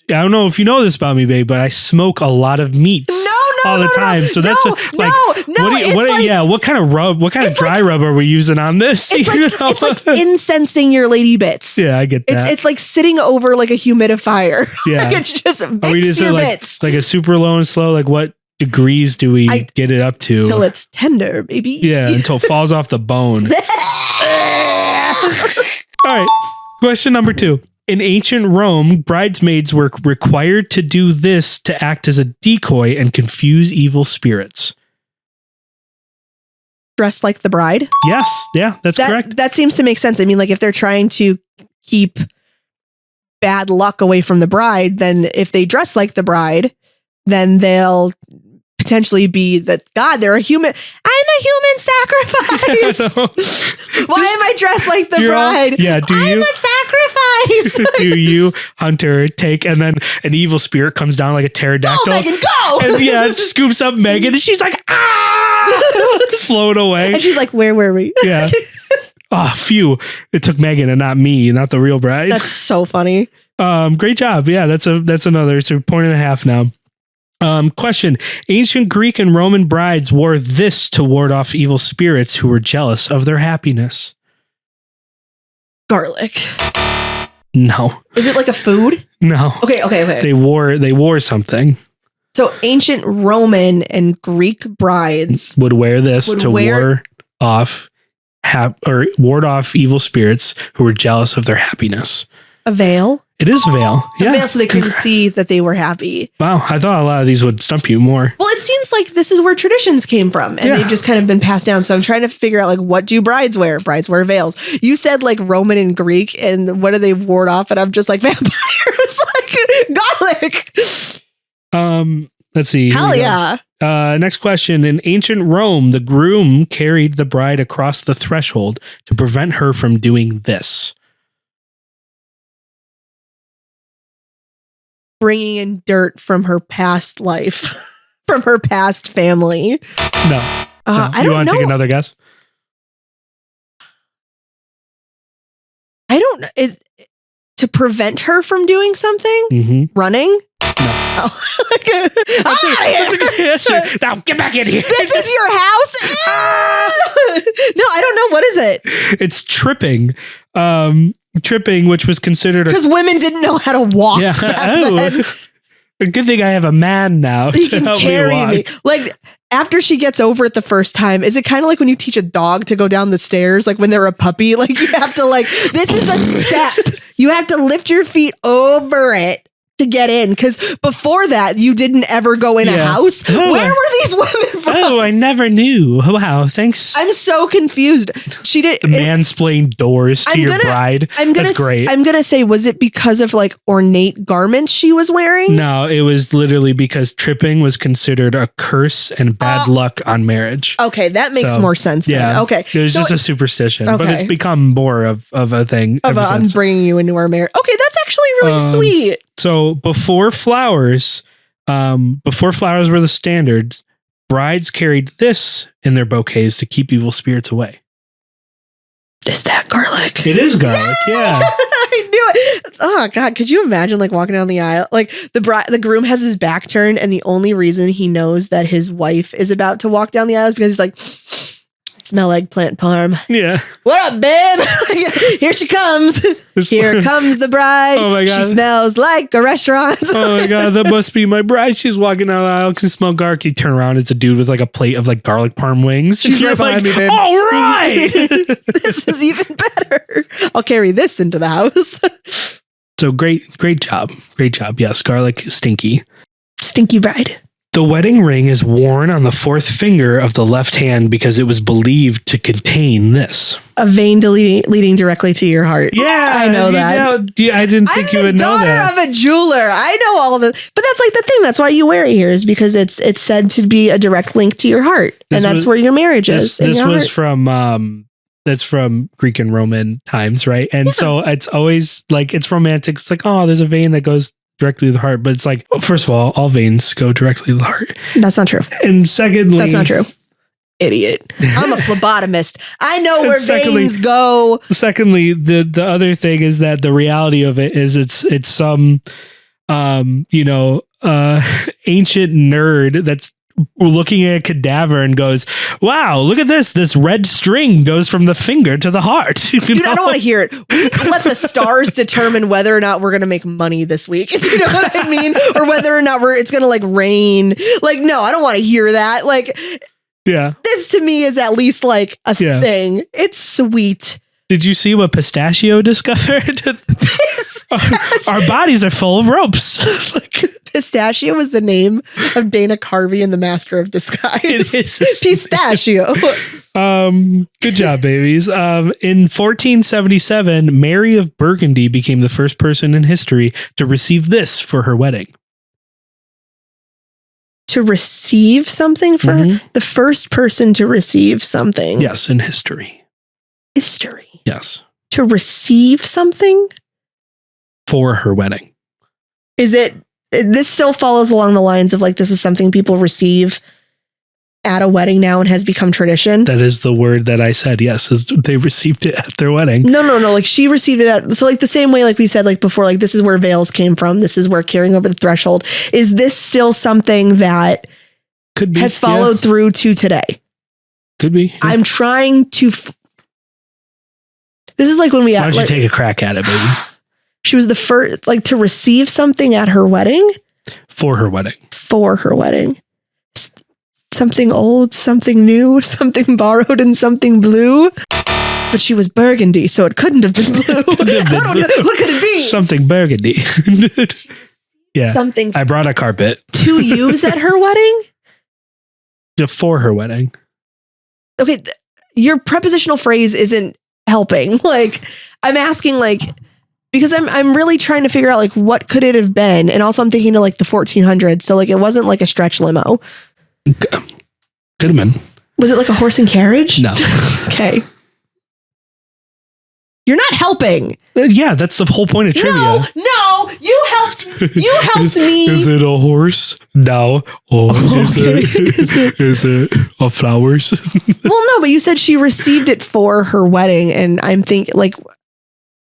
don't know if you know this about me, babe, but I smoke a lot of meats. All the time. So that's what kind of rub, what kind of dry rub are we using on this? It's like incensing your lady bits. Yeah, I get that. It's like sitting over like a humidifier. Yeah. Like it's just mix your bits. Like a super low and slow, like what degrees do we get it up to? Till it's tender, baby. Yeah, until it falls off the bone. All right. Question number 2. In ancient Rome, bridesmaids were required to do this to act as a decoy and confuse evil spirits. dressed like the bride? Yes. Yeah, that's correct. That seems to make sense. I mean, like if they're trying to keep bad luck away from the bride, then if they dress like the bride, then they'll potentially be that God, they're a human. I'm a human sacrifice. Why am I dressed like the bride? I'm a sacrifice. Do you, Hunter, take and then an evil spirit comes down like a pterodactyl? Go, Megan, go! And it scoops up Megan and she's like, float away. And she's like, where were we? Yeah. Oh, phew. It took Megan and not me, not the real bride. That's so funny. Great job. Yeah, that's another. It's a 1.5 now. Question. Ancient Greek and Roman brides wore this to ward off evil spirits who were jealous of their happiness. Garlic. No. Is it like a food? No. Okay. They wore something. So ancient Roman and Greek brides would wear this to ward off evil spirits who were jealous of their happiness. A veil? It is a veil. A veil so they couldn't see that they were happy. Wow. I thought a lot of these would stump you more. Well, it seems like this is where traditions came from and they've just kind of been passed down. So I'm trying to figure out like, what do brides wear? Brides wear veils. You said like Roman and Greek and what do they ward off? And I'm just like vampires, like garlic. Let's see. Hell yeah. Next question. In ancient Rome, the groom carried the bride across the threshold to prevent her from doing this. Bringing in dirt from her past life, from her past family. No. I don't know. You want to take another guess? I don't know. Is to prevent her from doing something? Mm-hmm. Running? No. Oh. Now get back in here. This is your house? No, I don't know. What is it? It's tripping. Tripping, which was considered because women didn't know how to walk. Yeah. Back then. A good thing I have a man now. He can carry me. Like after she gets over it the first time, is it kind of like when you teach a dog to go down the stairs, like when they're a puppy? Like you have to this is a step. You have to lift your feet over it to get in, because before that you didn't ever go in a house. Where were these women from? Oh, I never knew. Wow, thanks. I'm so confused. She did mansplain doors to your bride. That's great. I'm gonna say, was it because of like ornate garments she was wearing? No, it was literally because tripping was considered a curse and bad luck on marriage. Okay, that makes more sense. Then. Okay, it was just a superstition, but it's become more of a thing. I'm bringing you into our marriage. Okay, that's actually really sweet. So before flowers were the standard, brides carried this in their bouquets to keep evil spirits away. Is that garlic? It is garlic. Yeah. I knew it. Oh God, could you imagine like walking down the aisle? Like the groom has his back turned, and the only reason he knows that his wife is about to walk down the aisle is because he's like, smell eggplant parm. Yeah. What up, babe? Here she comes. Here comes the bride. Oh my God. She smells like a restaurant. Oh my God, that must be my bride. She's walking down the aisle, can smell garlic. You turn around, it's a dude with like a plate of like garlic parm wings. She's right behind me, babe. All right. This is even better. I'll carry this into the house. So great job. Great job. Yes, garlic, stinky. Stinky bride. The wedding ring is worn on the fourth finger of the left hand because it was believed to contain this. A vein leading directly to your heart. Yeah, I know that. I didn't think you would know that. I'm the daughter of a jeweler. I know all of it. But that's like the thing. That's why you wear it here, is because it's said to be a direct link to your heart. And that's where your marriage is. This was from that's from Greek and Roman times, right? And so it's always like, it's romantic. It's like, oh, there's a vein that goes directly to the heart. But it's like, first of all veins go directly to the heart. That's not true. And secondly, that's not true. Idiot. I'm a phlebotomist. I know where veins go. Secondly, the other thing is that the reality of it is it's some ancient nerd that's looking at a cadaver and goes, wow, look at this red string goes from the finger to the heart. Dude, I don't want to hear it. We can let the stars determine whether or not we're going to make money this week. Do you know what I mean? Or whether or not it's going to like rain. Like, no, I don't want to hear that. Like, yeah, this to me is at least like a thing. It's sweet. Did you see what Pistachio discovered? Our bodies are full of ropes. Pistachio was the name of Dana Carvey in The Master of Disguise. It is. Pistachio. Good job, babies. In 1477, Mary of Burgundy became the first person in history to receive this for her wedding. To receive something for her? The first person to receive something. Yes, in history. History. Yes. To receive something? For her wedding. Is it, this still follows along the lines of like, this is something people receive at a wedding now and has become tradition? That is the word that I said. Yes, is they received it at their wedding. No. Like she received it at, so like the same way, like we said, like before, like this is where veils came from. This is where carrying over the threshold. Is this still something that could be, has followed through to today? Could be. Yeah. I'm trying to, this is like when we, why don't you take a crack at it, baby? She was the first, like to receive something at her wedding? For her wedding. For her wedding. Something old, something new, something borrowed, and something blue. But she was burgundy, so it couldn't have been blue. What could it be? Something burgundy. Yeah. Something. I brought a carpet. To use at her wedding? For her wedding. Okay, your prepositional phrase isn't helping. Like, I'm asking, like, because I'm really trying to figure out, like, what could it have been? And also I'm thinking of, like, the 1400s. So, like, it wasn't, like, a stretch limo. Could have been. Was it like a horse and carriage? No. Okay. You're not helping. Yeah, that's the whole point of trivia. No, you helped me. Is it a horse? No. Or is it a flowers? Well, no, but you said she received it for her wedding, and I'm thinking, like,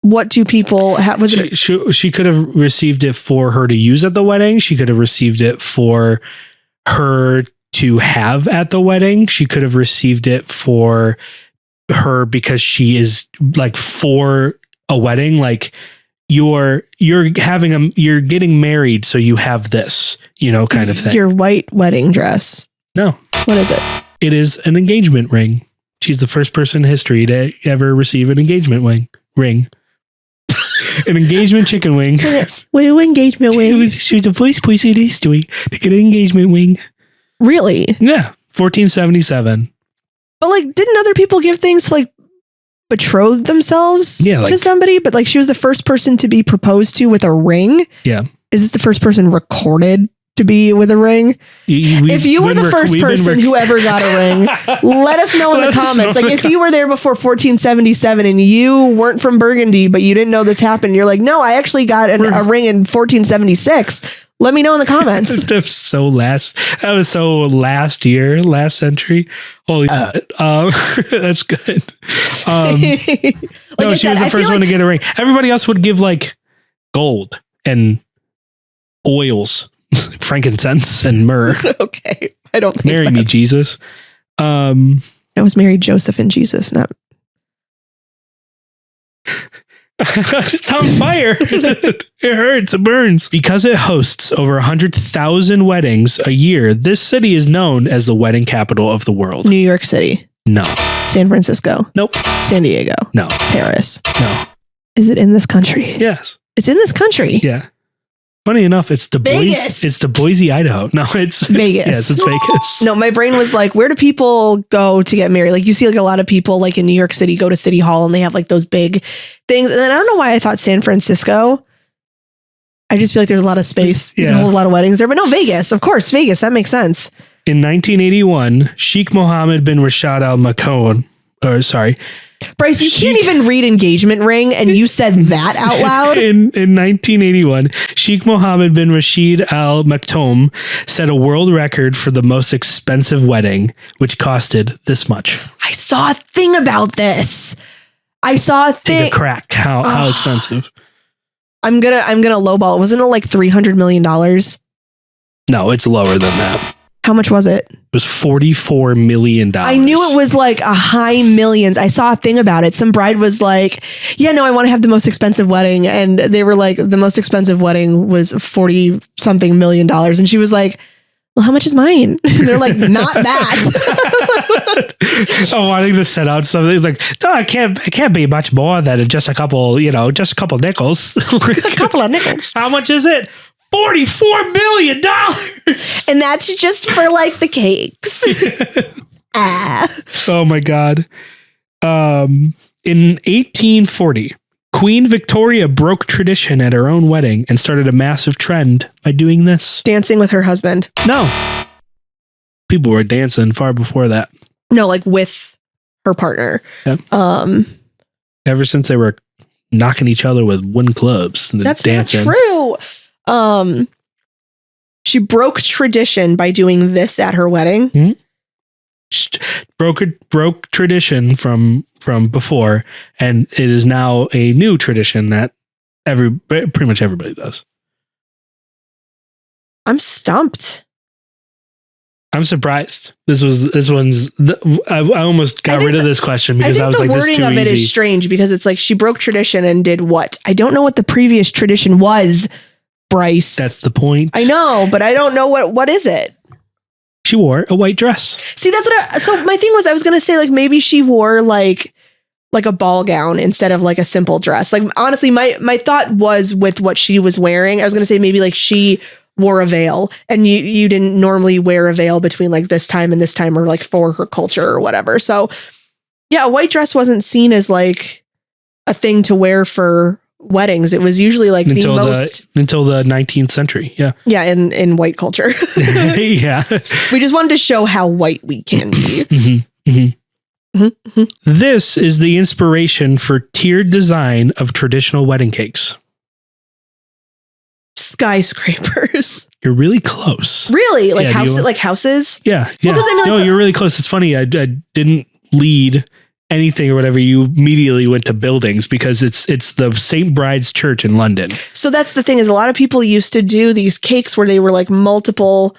what do people have? Was it? She could have received it for her to use at the wedding. She could have received it for her to have at the wedding. She could have received it for her because she is like for a wedding. Like you're getting married, so you have this, kind of thing. Your white wedding dress. No. What is it? It is an engagement ring. She's the first person in history to ever receive an engagement ring. An engagement chicken wing. Well, engagement wing. She was the first person in history to get an engagement wing. Really? Yeah. 1477. But like, didn't other people give things to like betroth themselves to somebody? But like, she was the first person to be proposed to with a ring. Yeah. Is this the first person recorded to be with a ring? If you were the first person who ever got a ring, let us know in the comments. Like if you were there before 1477 and you weren't from Burgundy, but you didn't know this happened, you're like, no, I actually got a ring in 1476. Let me know in the comments. That was so last year, last century. Holy shit. That's good. No, she was the first one to get a ring. Everybody else would give like gold and oils. Frankincense and myrrh. Okay. I don't think Marry me, Jesus. I was married Joseph and Jesus, not. It's on fire. It hurts. It burns. Because it hosts over 100,000 weddings a year, this city is known as the wedding capital of the world. New York City. No. San Francisco. Nope. San Diego. No. Paris. No. Is it in this country? Yes. It's in this country. Yeah. Funny enough, it's Vegas. It's Boise, Idaho. No, it's Vegas. Yes, it's Vegas. No, my brain was like, where do people go to get married? Like you see like a lot of people like in New York City go to City Hall and they have like those big things. And then I don't know why I thought San Francisco. I just feel like there's a lot of space. You can hold a lot of weddings there. But no, Vegas. Of course, Vegas. That makes sense. In 1981, Sheikh Mohammed bin Rashid Al Maktoum, Bryce, you can't even read engagement ring, and you said that out loud. In 1981, Sheikh Mohammed bin Rashid Al Maktoum set a world record for the most expensive wedding, which costed this much. I saw a thing about this. Take a crack. How expensive? I'm gonna lowball. Wasn't it like $300 million? No, it's lower than that. How much was it? It was $44 million. I knew it was like a high millions. I saw a thing about it. Some bride was like, yeah, no, I want to have the most expensive wedding. And they were like, the most expensive wedding was 40 something million dollars. And she was like, well, how much is mine? And they're like, not that. Oh, wanting to set out something like, no, it can't be much more than just a couple nickels. A couple of nickels. How much is it? $44 billion. And that's just for like the cakes. Oh my God. In 1840, Queen Victoria broke tradition at her own wedding and started a massive trend by doing this. Dancing with her husband. No. People were dancing far before that. No, like with her partner. Yep. Ever since they were knocking each other with wooden clubs and that's dancing. Not true. She broke tradition by doing this at her wedding. Mm-hmm. Broke tradition from before, and it is now a new tradition that pretty much everybody does. I'm stumped. I'm surprised. I almost got rid of this question because I was like, the wording of it is strange because it's like she broke tradition and did what? I don't know what the previous tradition was, Bryce. That's the point. I know, but I don't know what is it. She wore a white dress. See, that's what so my thing was I was going to say like maybe she wore like a ball gown instead of like a simple dress. Like honestly, my thought was with what she was wearing, I was going to say maybe like she wore a veil and you didn't normally wear a veil between like this time and this time or like for her culture or whatever. So yeah, a white dress wasn't seen as like a thing to wear for weddings. It was usually like until the 19th century. Yeah. Yeah. In white culture. Yeah. We just wanted to show how white we can be. Mm-hmm, mm-hmm. Mm-hmm. This is the inspiration for tiered design of traditional wedding cakes. Skyscrapers. You're really close. Really? Like houses? Yeah. Yeah. Well, I mean, no, you're really close. It's funny. I didn't lead anything or whatever. You immediately went to buildings because it's the St. Bride's Church in London. So that's the thing is a lot of people used to do these cakes where they were like multiple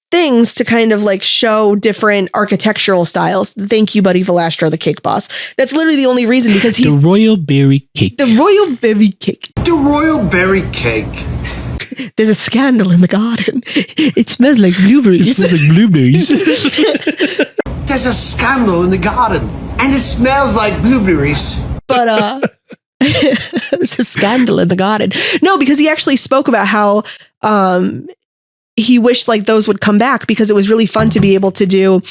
things to kind of like show different architectural styles. Thank you, Buddy Velastra, the cake boss. That's literally the only reason because he's the royal berry cake. The royal berry cake. The royal berry cake. There's a scandal in the garden. It smells like blueberries. It smells like blueberries. There's a scandal in the garden and it smells like blueberries. But there's a scandal in the garden. No, because he actually spoke about how he wished like those would come back because it was really fun to be able to do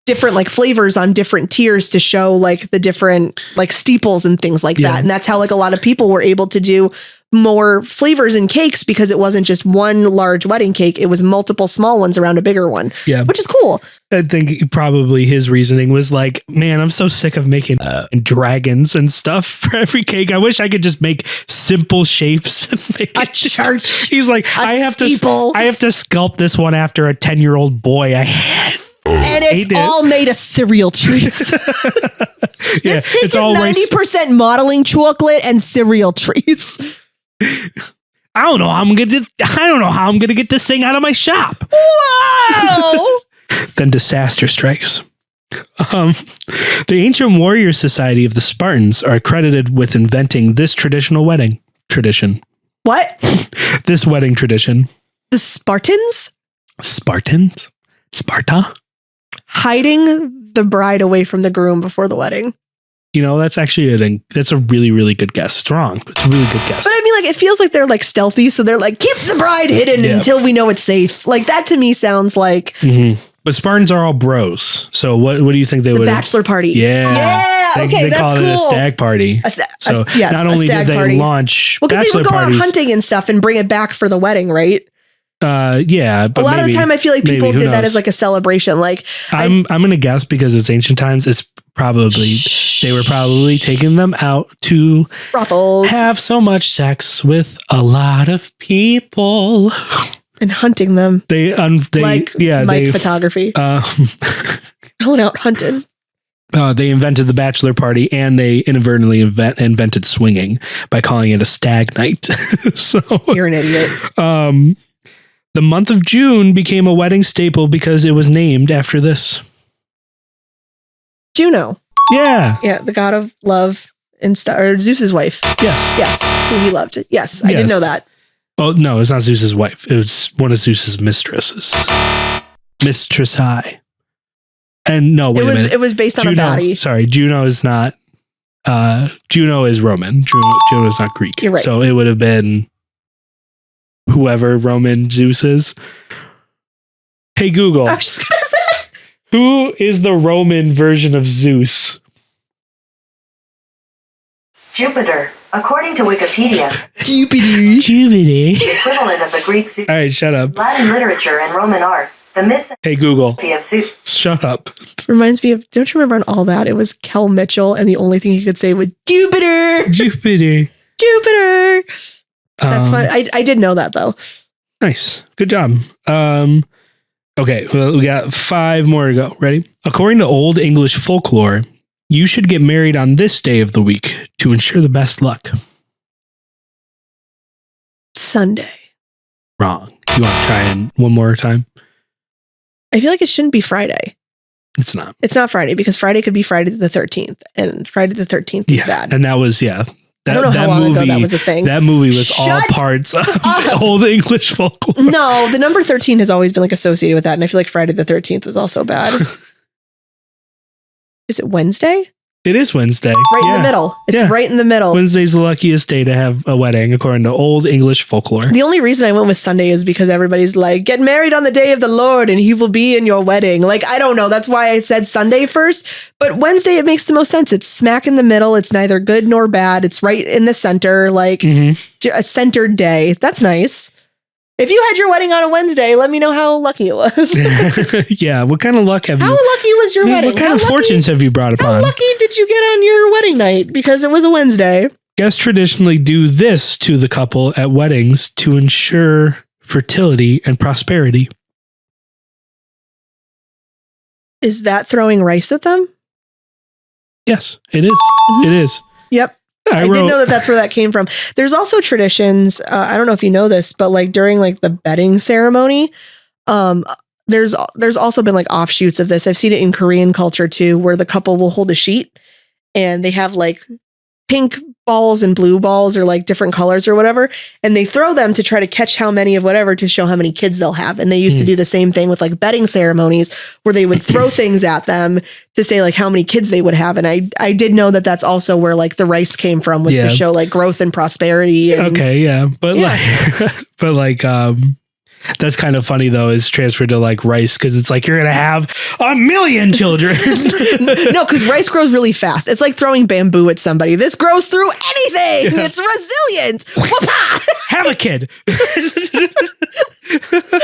different like flavors on different tiers to show like the different like steeples and things like that. And that's how like a lot of people were able to do more flavors in cakes because it wasn't just one large wedding cake. It was multiple small ones around a bigger one. Yeah. Which is cool. I think probably his reasoning was like, man, I'm so sick of making dragons and stuff for every cake. I wish I could just make simple shapes and make a church. He's like, I have to sculpt this one after a 10-year-old boy. And it's all made of cereal trees. This cake is 90% modeling chocolate and cereal trees. I don't know how I'm gonna get this thing out of my shop. Whoa! Then disaster strikes. The Ancient Warrior Society of the Spartans are credited with inventing this traditional wedding tradition. What? This wedding tradition. The Spartans? Spartans? Sparta? Hiding the bride away from the groom before the wedding. You know, that's actually that's a really, really good guess. It's wrong, but it's a really good guess. But I mean, like, it feels like they're like stealthy. So they're like, keep the bride hidden until we know it's safe. Like that to me sounds like. Mm-hmm. But Spartans are all bros. So what do you think they would? Bachelor party. Yeah. Yeah. They that's call cool. It a stag party. Not only did they launch because they would go parties, out hunting and stuff and bring it back for the wedding, right? Yeah, but a lot of the time I feel like people did that as like a celebration. Like I'm gonna guess because it's ancient times. It's probably they were probably taking them out to brothels, have so much sex with a lot of people, and hunting them. They photography. Going out hunting. They invented the bachelor party and they inadvertently invented swinging by calling it a stag night. So you're an idiot. The month of June became a wedding staple because it was named after this. Juno. Yeah. Yeah, the god of love and or Zeus's wife. Yes. Who he loved. Yes, I did know that. Oh, no, it's not Zeus's wife. It was one of Zeus's mistresses. Mistress High. And no, wait a minute. It was based on a body. Sorry, Juno is not. Juno is Roman. Juno is not Greek. You're right. So it would have been whoever Roman Zeus is. Hey Google, I was just gonna say. who is the Roman version of Zeus? Jupiter, according to Wikipedia, Jupiter. the equivalent of the Greek Zeus, All right, shut up. Latin literature and Roman art. The myths Hey Google, of Zeus. shut up. Reminds me of, don't you remember on All That? It was Kel Mitchell, and the only thing he could say was Jupiter. Jupiter. That's fun. I did know that though. Nice. Good job. Okay, well, we got 5 more to go. Ready? According to Old English folklore, you should get married on this day of the week to ensure the best luck. Sunday. Wrong. You want to try in one more time? I feel like it shouldn't be Friday. It's not. It's not Friday because Friday could be Friday the 13th, and Friday the 13th is bad. And that was, I don't know how long ago that was a thing. That movie was all Shut parts of up. Old English folklore. No, the number 13 has always been like associated with that, and I feel like Friday the 13th was also bad. Is it Wednesday? It is Wednesday. Right in the middle. It's right in the middle. Wednesday's the luckiest day to have a wedding, according to Old English folklore. The only reason I went with Sunday is because everybody's like, get married on the day of the Lord and he will be in your wedding. Like, I don't know. That's why I said Sunday first. But Wednesday, it makes the most sense. It's smack in the middle. It's neither good nor bad. It's right in the center, like a centered day. That's nice. If you had your wedding on a Wednesday, let me know how lucky it was. Yeah. What kind of luck have How you? lucky was your wedding? What kind of fortunes have you brought How upon? lucky did you get on your wedding night? Because it was a Wednesday. Guests traditionally do this to the couple at weddings to ensure fertility and prosperity. Is that throwing rice at them? Yes, it is. It is. Yep. I did know that that's where that came from. There's also traditions. I don't know if you know this, but like during like the bedding ceremony, there's also been like offshoots of this. I've seen it in Korean culture too, where the couple will hold a sheet and they have like pink balls and blue balls or like different colors or whatever. And they throw them to try to catch how many of whatever to show how many kids they'll have. And they used to do the same thing with like bedding ceremonies where they would throw things at them to say like how many kids they would have. And I did know that that's also where like the rice came from, was to show like growth and prosperity. And, okay. Yeah. But like, that's kind of funny though, is transferred to like rice, because it's like you're going to have 1 million children. No, because rice grows really fast. It's like throwing bamboo at somebody. This grows through anything. It's resilient. Whoop-ha! Have a kid.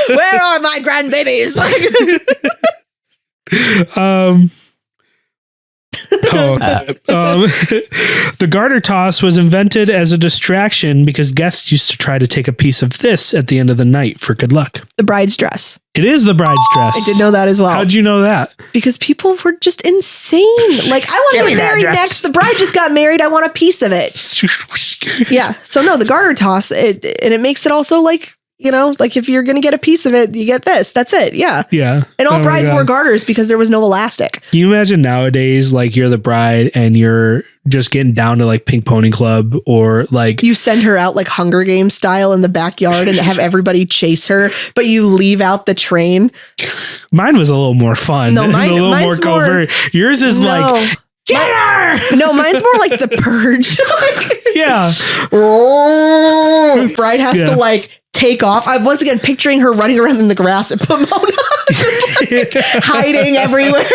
Where are my grandbabies? The garter toss was invented as a distraction because guests used to try to take a piece of this at the end of the night for good luck. The bride's dress. It is the bride's dress. I did know that as well. How'd you know that? Because people were just insane. Like, I want to get married next. The bride just got married. I want a piece of it. Yeah. So no, the garter toss, it makes it also like, you know, like if you're going to get a piece of it, you get this. That's it. Yeah. Yeah. And all brides wore garters because there was no elastic. Can you imagine nowadays, like you're the bride and you're just getting down to like Pink Pony Club, or like you send her out like Hunger Games style in the backyard and have everybody chase her, but you leave out the train. Mine was a little more fun. No, mine's a little more covert. Yours is like, get her! No, mine's more like The Purge. Yeah. Bride has to like take off. I'm once again picturing her running around in the grass at Pomona, just like hiding everywhere.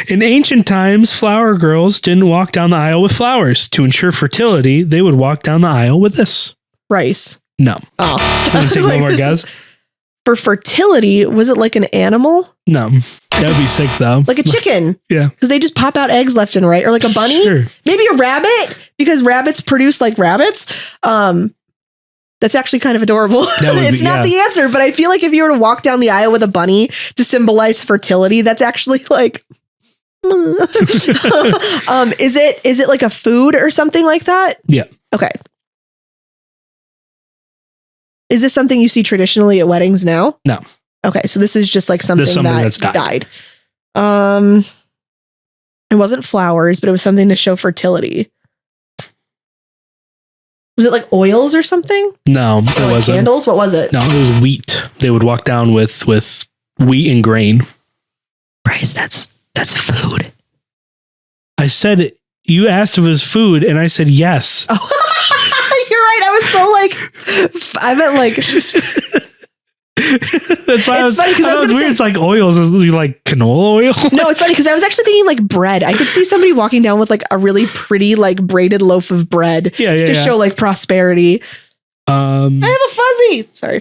In ancient times, flower girls didn't walk down the aisle with flowers. To ensure fertility, they would walk down the aisle with this. Rice. No. Oh. You want to take one more guess? For fertility, was it like an animal? No. That would be sick though. Like a chicken. Yeah. Because they just pop out eggs left and right. Or like a bunny. Sure. Maybe a rabbit, because rabbits produce like rabbits. That's actually kind of adorable. It's not the answer, but I feel like if you were to walk down the aisle with a bunny to symbolize fertility, that's actually like is it like a food or something like that? Yeah. Okay. Is this something you see traditionally at weddings now? No. Okay, so this is just like something that's died. It wasn't flowers, but it was something to show fertility. Was it like oils or something? No, it Or like wasn't. candles? What was it? No, it was wheat. They would walk down with wheat and grain. Bryce, that's food. I said, you asked if it was food, and I said yes. Oh, you're right. I was so like, I meant like, That's why It's funny 'cause I was gonna weird. say- It's like oils. Is it like canola oil? no, it's funny because I was actually thinking like bread. I could see somebody walking down with like a really pretty like braided loaf of bread to show like prosperity. I have a fuzzy. Sorry.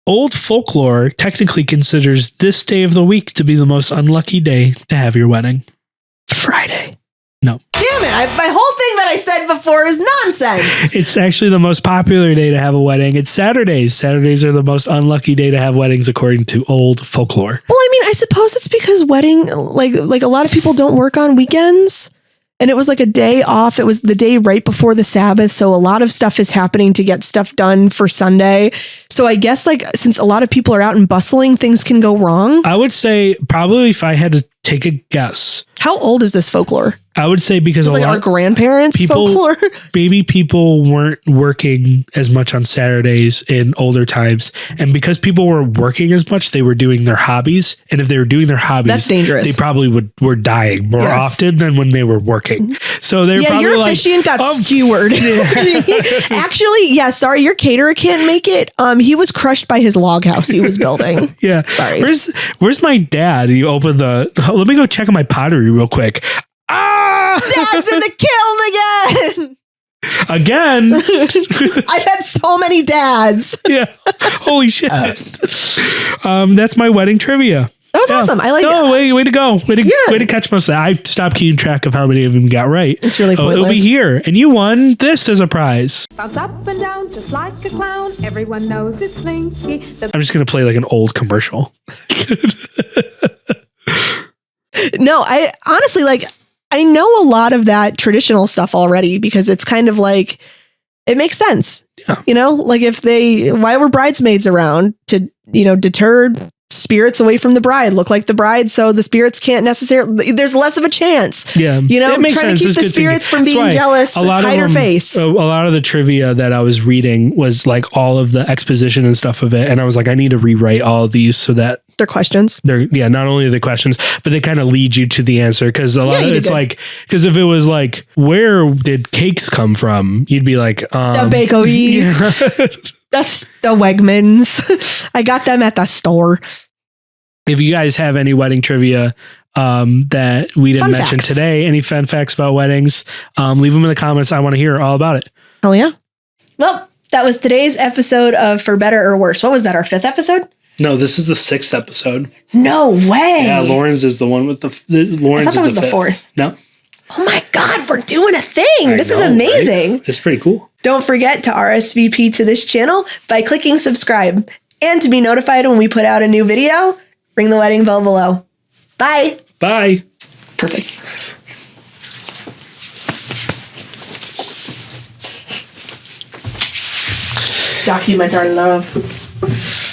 Old folklore technically considers this day of the week to be the most unlucky day to have your wedding. Friday. No. Damn it. My whole thing that I said before is nonsense. It's actually the most popular day to have a wedding. It's Saturdays. Saturdays are the most unlucky day to have weddings according to old folklore. Well, I mean, I suppose it's because wedding, like a lot of people don't work on weekends. And it was like a day off. It was the day right before the Sabbath. So a lot of stuff is happening to get stuff done for Sunday. So I guess like since a lot of people are out and bustling, things can go wrong. I would say probably if I had to take a guess, How old is this folklore? I would say because It's a like our lot grandparents' people- folklore. maybe people weren't working as much on Saturdays in older times. And because people were working as much, they were doing their hobbies. And if they were doing their hobbies, That's dangerous. they probably were dying more Yes. often than when they were working. So they're Yeah, probably your like, officiant got "Um, skewered. Actually, yeah, sorry, your caterer can't make it. He was crushed by his log house he was building. yeah. Sorry. Where's my dad? You open the, let me go check on my pottery real quick. Ah! Dad's in the kiln again. Again. I've had so many dads. Yeah. Holy shit. That's my wedding trivia. That was awesome. I like No, it. way to go. Way Yeah. to catch most of that. I've stopped keeping track of how many of them you got right. It's really It'll be pointless. here. And you won this as a prize. Bounce up and down just like a clown. Everyone knows it's Slinky. The I'm just going to play like an old commercial. No, I honestly like, I know a lot of that traditional stuff already because it's kind of like, it makes sense. Yeah. You know, like why were bridesmaids around to, deter spirits away from the bride, look like the bride so the spirits can't necessarily, there's less of a chance. Yeah. Trying It makes to sense. keep It's the good thinking. spirits from That's being why jealous, a lot of hide her them- face. A lot of the trivia that I was reading was like all of the exposition and stuff of it. And I was like, I need to rewrite all of these so that Their questions. they're, not only the questions, but they kind of lead you to the answer. Cause a lot you of did it's good. like, cause if it was like, where did cakes come from? You'd be like, The bakery, the Wegmans. I got them at the store. If you guys have any wedding trivia that we didn't Fun mention facts. today, any fun facts about weddings, leave them in the comments. I want to hear all about it. Oh yeah. Well, that was today's episode of For Better or Worse. What was that? Our 5th episode? No, this is the 6th episode. No way. Yeah, Lawrence is the one with the I Lawrence thought that is was the 5th. 4th. No, Oh my God, we're doing a thing. This is I know, amazing. right? It's pretty cool. Don't forget to RSVP to this channel by clicking subscribe and to be notified when we put out a new video. Ring the wedding bell below. Bye. Bye. Perfect. Document our love.